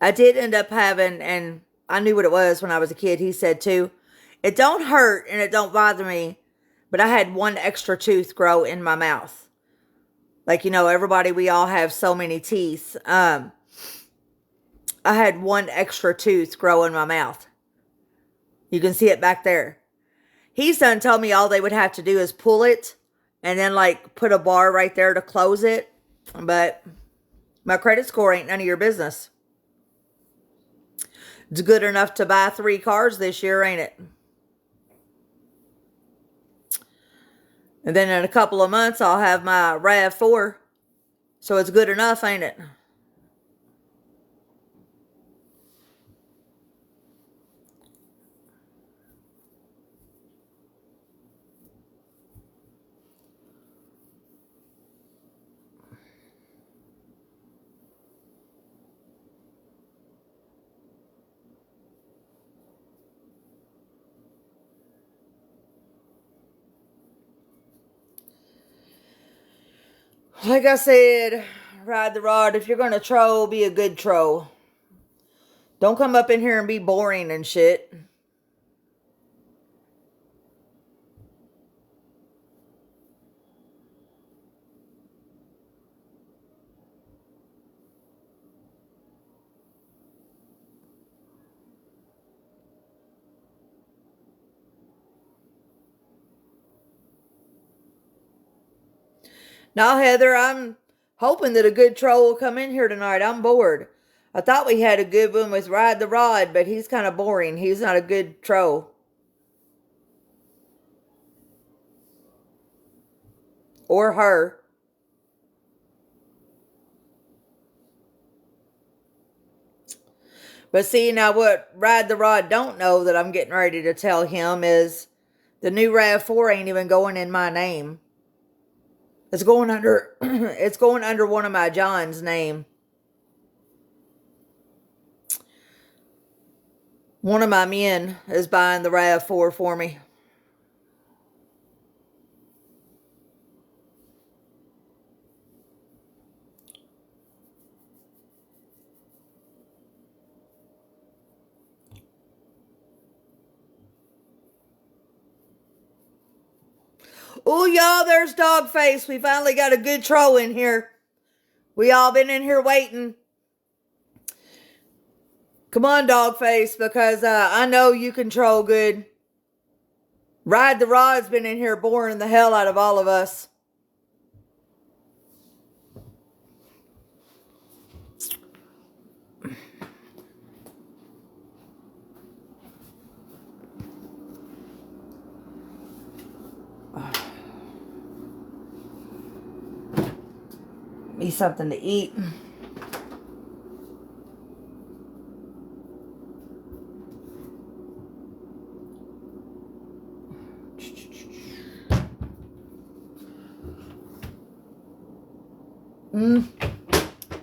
I did end up having, and I knew what it was when I was a kid. He said too, it don't hurt and it don't bother me, but I had one extra tooth grow in my mouth. Like, you know, everybody, we all have so many teeth. I had one extra tooth grow in my mouth. You can see it back there. He's done told me all they would have to do is pull it and then like put a bar right there to close it. But my credit score ain't none of your business. It's good enough to buy 3 cars this year, ain't it? And then in a couple of months, I'll have my RAV4. So it's good enough, ain't it? Like I said, ride the rod. If you're going to troll, be a good troll. Don't come up in here and be boring and shit. Now, Heather, I'm hoping that a good troll will come in here tonight. I'm bored. I thought we had a good one with Ride the Rod, but he's kind of boring. He's not a good troll. Or her. But see, now what Ride the Rod don't know that I'm getting ready to tell him is the new RAV4 ain't even going in my name. It's going under it's going under one of my John's name. One of my men is buying the RAV4 for me. Oh, y'all, there's Dogface. We finally got a good troll in here. We all been in here waiting. Come on, dog face, because I know you control good. Ride the Rod's been in here boring the hell out of all of us. Me something to eat.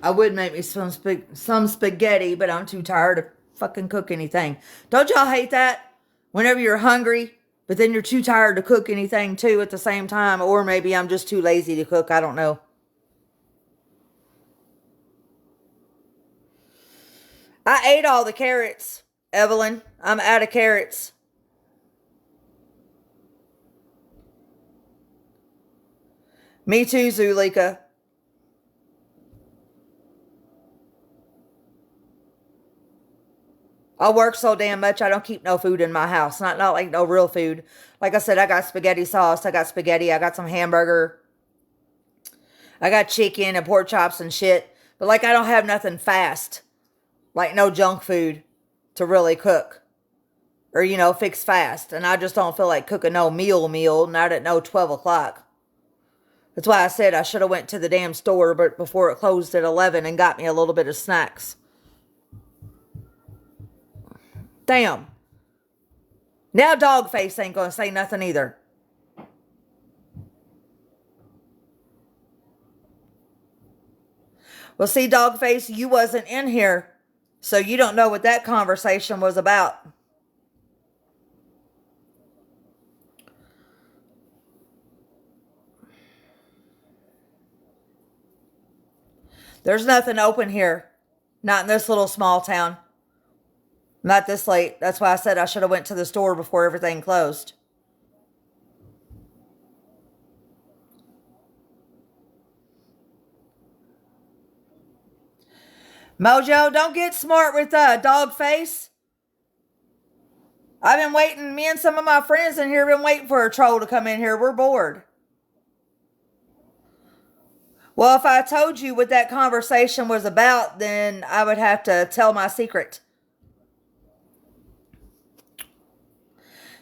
I would make me some spaghetti, but I'm too tired to fucking cook anything. Don't y'all hate that? Whenever you're hungry, but then you're too tired to cook anything too at the same time. Or maybe I'm just too lazy to cook. I don't know. I ate all the carrots, Evelyn. I'm out of carrots. Me too, Zulika. I work so damn much, I don't keep no food in my house. Not like no real food. Like I said, I got spaghetti sauce. I got spaghetti. I got some hamburger. I got chicken and pork chops and shit. But like I don't have nothing fast. Like no junk food to really cook. Or, fix fast. And I just don't feel like cooking no meal, not at no 12 o'clock. That's why I said I should have went to the damn store but before it closed at 11 and got me a little bit of snacks. Damn. Now Dogface ain't gonna say nothing either. Well, see, Dogface, you wasn't in here, so you don't know what that conversation was about. There's nothing open here. Not in this little small town. Not this late. That's why I said I should have went to the store before everything closed. Mojo, don't get smart with dog face. I've been waiting. Me and some of my friends in here have been waiting for a troll to come in here. We're bored. Well, if I told you what that conversation was about, then I would have to tell my secret.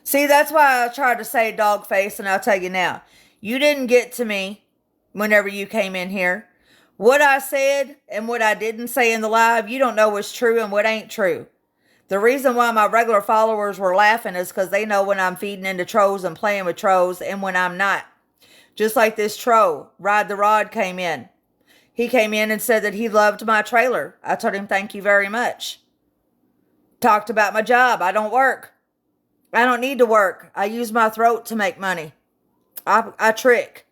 See, that's why I tried to say dog face, and I'll tell you now. You didn't get to me whenever you came in here. What I said and what I didn't say in the live, you don't know what's true and what ain't true. The reason why my regular followers were laughing is because they know when I'm feeding into trolls and playing with trolls and when I'm not. Just like this troll, Ride the Rod, came in. He came in and said that he loved my trailer. I told him thank you very much. Talked about my job. I don't work. I don't need to work. I use my throat to make money. I trick.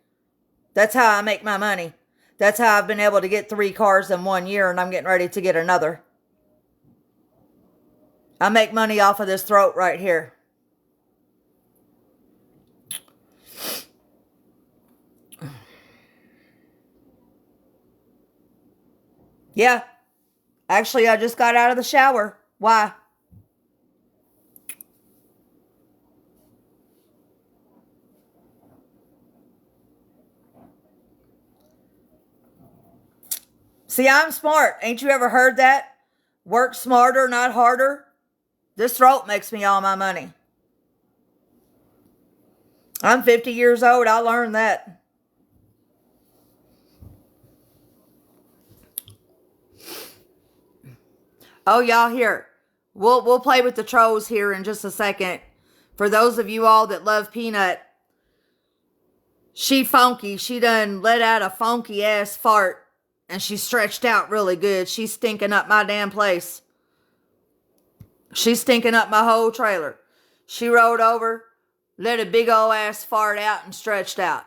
That's how I make my money. That's how I've been able to get 3 cars in 1 year, and I'm getting ready to get another. I make money off of this throat right here. Yeah. Actually, I just got out of the shower. Why? See, I'm smart. Ain't you ever heard that? Work smarter, not harder. This throat makes me all my money. I'm 50 years old. I learned that. Oh, y'all here. We'll play with the trolls here in just a second. For those of you all that love Peanut, she funky. She done let out a funky ass fart. And she stretched out really good. She's stinking up my damn place. She's stinking up my whole trailer. She rolled over, let a big old ass fart out and stretched out.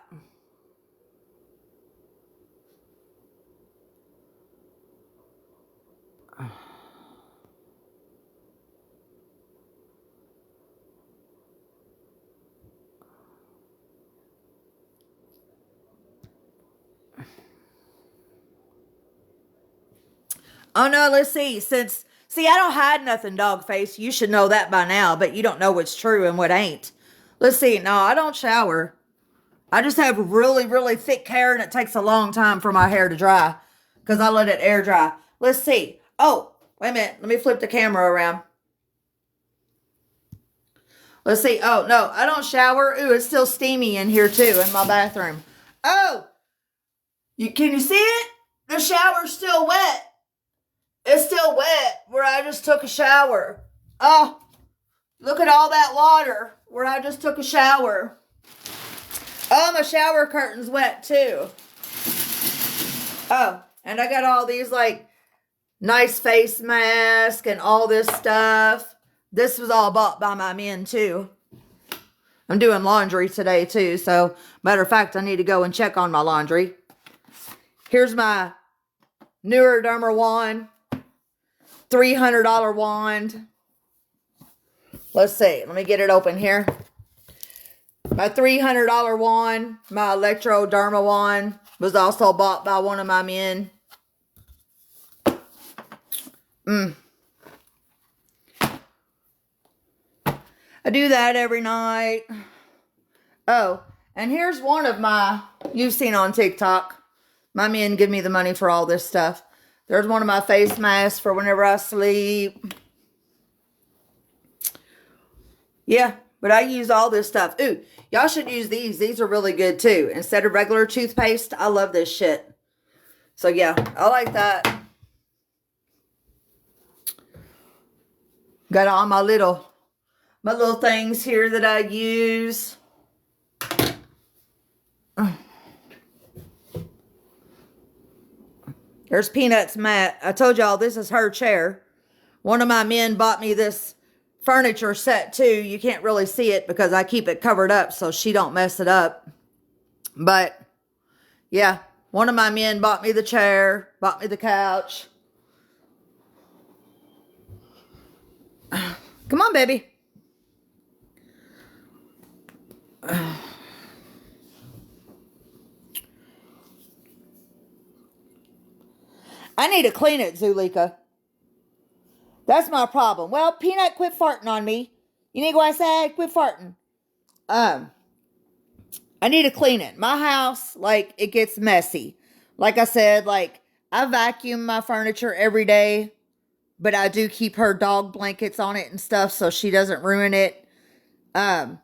Oh no, let's see. Since See, I don't hide nothing, dog face. You should know that by now, but you don't know what's true and what ain't. Let's see. No, I don't shower. I just have really, really thick hair, and it takes a long time for my hair to dry because I let it air dry. Let's see. Oh, wait a minute. Let me flip the camera around. Let's see. Oh, no, I don't shower. Ooh, it's still steamy in here, too, in my bathroom. Oh, can you see it? The shower's still wet. It's still wet where I just took a shower. Oh, look at all that water where I just took a shower. Oh, my shower curtain's wet, too. Oh, and I got all these, like, nice face mask and all this stuff. This was all bought by my men, too. I'm doing laundry today, too. So, matter of fact, I need to go and check on my laundry. Here's my newer Derma wand. $300 wand. Let's see. Let me get it open here. My $300 wand, my Electro Derma wand, was also bought by one of my men. I do that every night. Oh, and here's one of my, you've seen on TikTok. My men give me the money for all this stuff. There's one of my face masks for whenever I sleep. Yeah, but I use all this stuff. Ooh, y'all should use these. These are really good too. Instead of regular toothpaste, I love this shit. So yeah, I like that. Got all my little things here that I use. There's Peanut's mat. I told y'all this is her chair. One of my men bought me this furniture set too. You can't really see it because I keep it covered up so she don't mess it up. But yeah, one of my men bought me the chair, bought me the couch. Come on, baby. I need to clean it, Zulika. That's my problem. Well, Peanut, quit farting on me. You need to go outside, quit farting. I need to clean it. My house, like, it gets messy. Like I said, like, I vacuum my furniture every day, but I do keep her dog blankets on it and stuff so she doesn't ruin it. My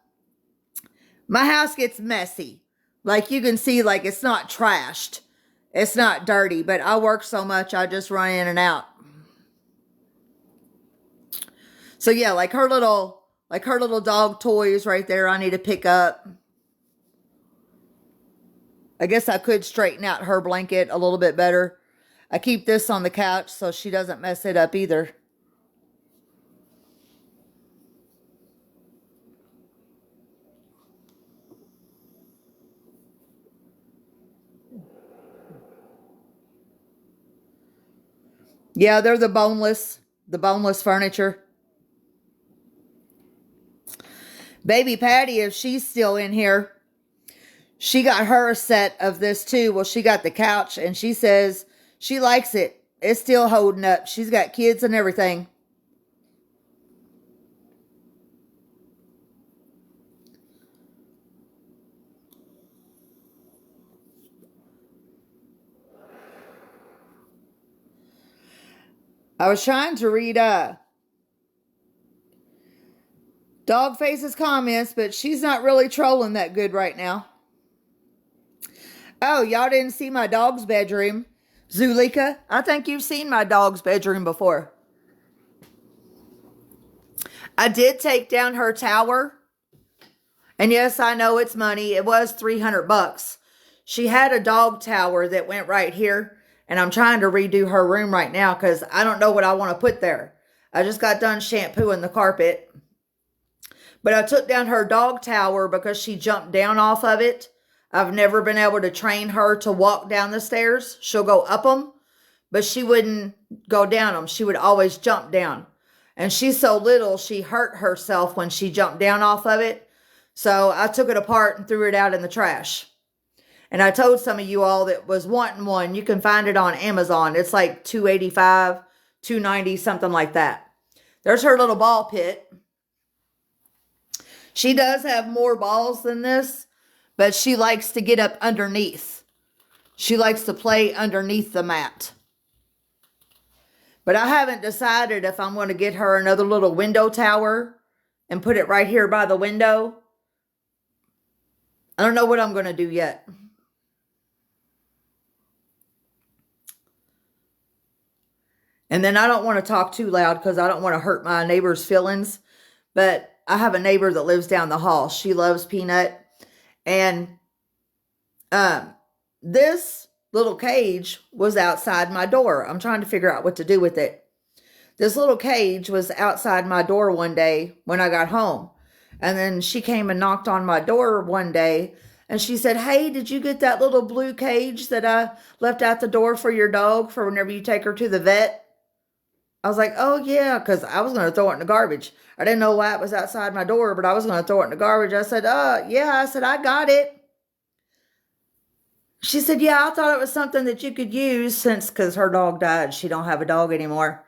house gets messy. Like, you can see, like, it's not trashed. It's not dirty, but I work so much, I just run in and out. So yeah, like her little dog toys right there, I need to pick up. I guess I could straighten out her blanket a little bit better. I keep this on the couch so she doesn't mess it up either. Yeah, they're the boneless furniture. Baby Patty, if she's still in here, she got her a set of this too. Well, she got the couch and she says she likes it. It's still holding up. She's got kids and everything. I was trying to read Dogface's comments, but she's not really trolling that good right now. Oh, y'all didn't see my dog's bedroom. Zulika, I think you've seen my dog's bedroom before. I did take down her tower. And yes, I know it's money. It was $300. She had a dog tower that went right here. And I'm trying to redo her room right now because I don't know what I want to put there. I just got done shampooing the carpet. But I took down her dog tower because she jumped down off of it. I've never been able to train her to walk down the stairs. She'll go up them, but she wouldn't go down them. She would always jump down. And she's so little, she hurt herself when she jumped down off of it. So I took it apart and threw it out in the trash. And I told some of you all that was wanting one, you can find it on Amazon. It's like $2.85, 290, something like that. There's her little ball pit. She does have more balls than this, but she likes to get up underneath. She likes to play underneath the mat. But I haven't decided if I'm going to get her another little window tower and put it right here by the window. I don't know what I'm going to do yet. And then I don't want to talk too loud because I don't want to hurt my neighbor's feelings. But I have a neighbor that lives down the hall. She loves Peanut. And this little cage was outside my door. I'm trying to figure out what to do with it. This little cage was outside my door one day when I got home. And then she came and knocked on my door one day. And she said, hey, did you get that little blue cage that I left out the door for your dog for whenever you take her to the vet? I was like, oh, yeah, because I was going to throw it in the garbage. I didn't know why it was outside my door, but I was going to throw it in the garbage. I said, yeah. I said, I got it. She said, yeah, I thought it was something that you could use since, because her dog died. She don't have a dog anymore.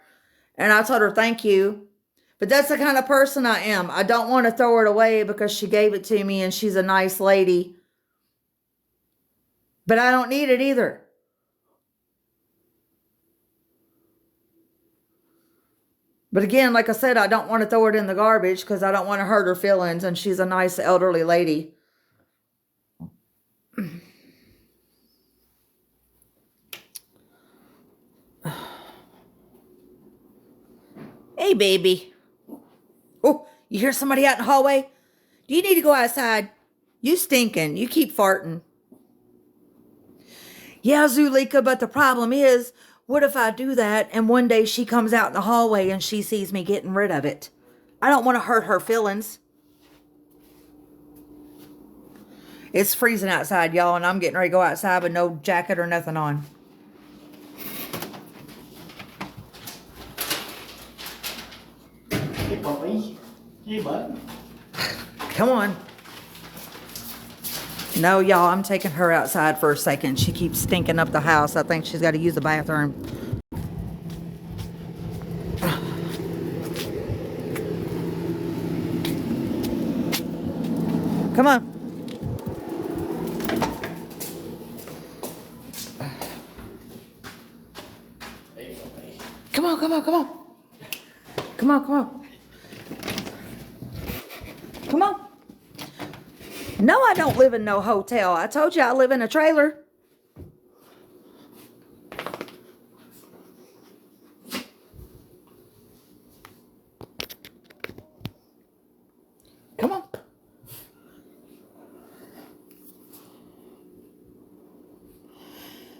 And I told her, thank you. But that's the kind of person I am. I don't want to throw it away because she gave it to me and she's a nice lady. But I don't need it either. But again, like I said, I don't want to throw it in the garbage because I don't want to hurt her feelings. And she's a nice elderly lady. Hey, baby. Oh, you hear somebody out in the hallway? Do you need to go outside? You stinking. You keep farting. Yeah, Zulika, but the problem is, what if I do that and one day she comes out in the hallway and she sees me getting rid of it? I don't want to hurt her feelings. It's freezing outside, y'all, and I'm getting ready to go outside with no jacket or nothing on. Hey, puppy. Hey, bud. Come on. No, y'all, I'm taking her outside for a second. She keeps stinking up the house. I think she's got to use the bathroom. Come on. Come on, come on, come on. Come on, come on. Come on. No, I don't live in no hotel. I told you I live in a trailer. Come on.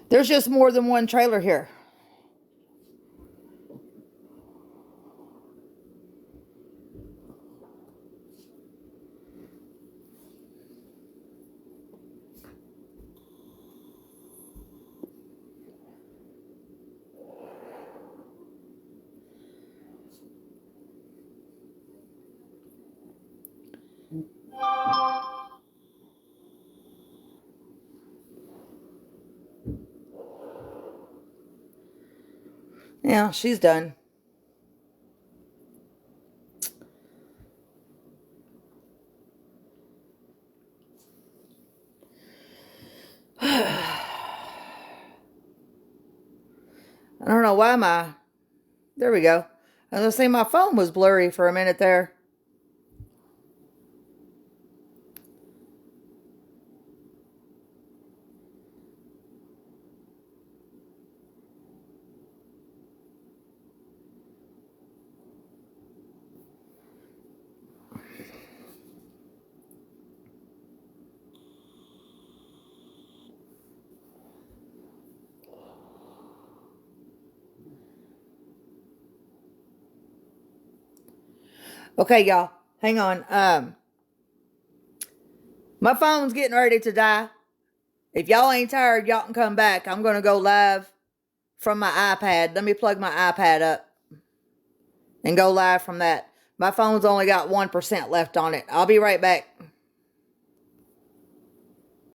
There's just more than one trailer here. Yeah, she's done. I don't know why there we go. I was going to say my phone was blurry for a minute there. Okay, y'all, hang on. My phone's getting ready to die. If y'all ain't tired, y'all can come back. I'm going to go live from my iPad. Let me plug my iPad up and go live from that. My phone's only got 1% left on it. I'll be right back.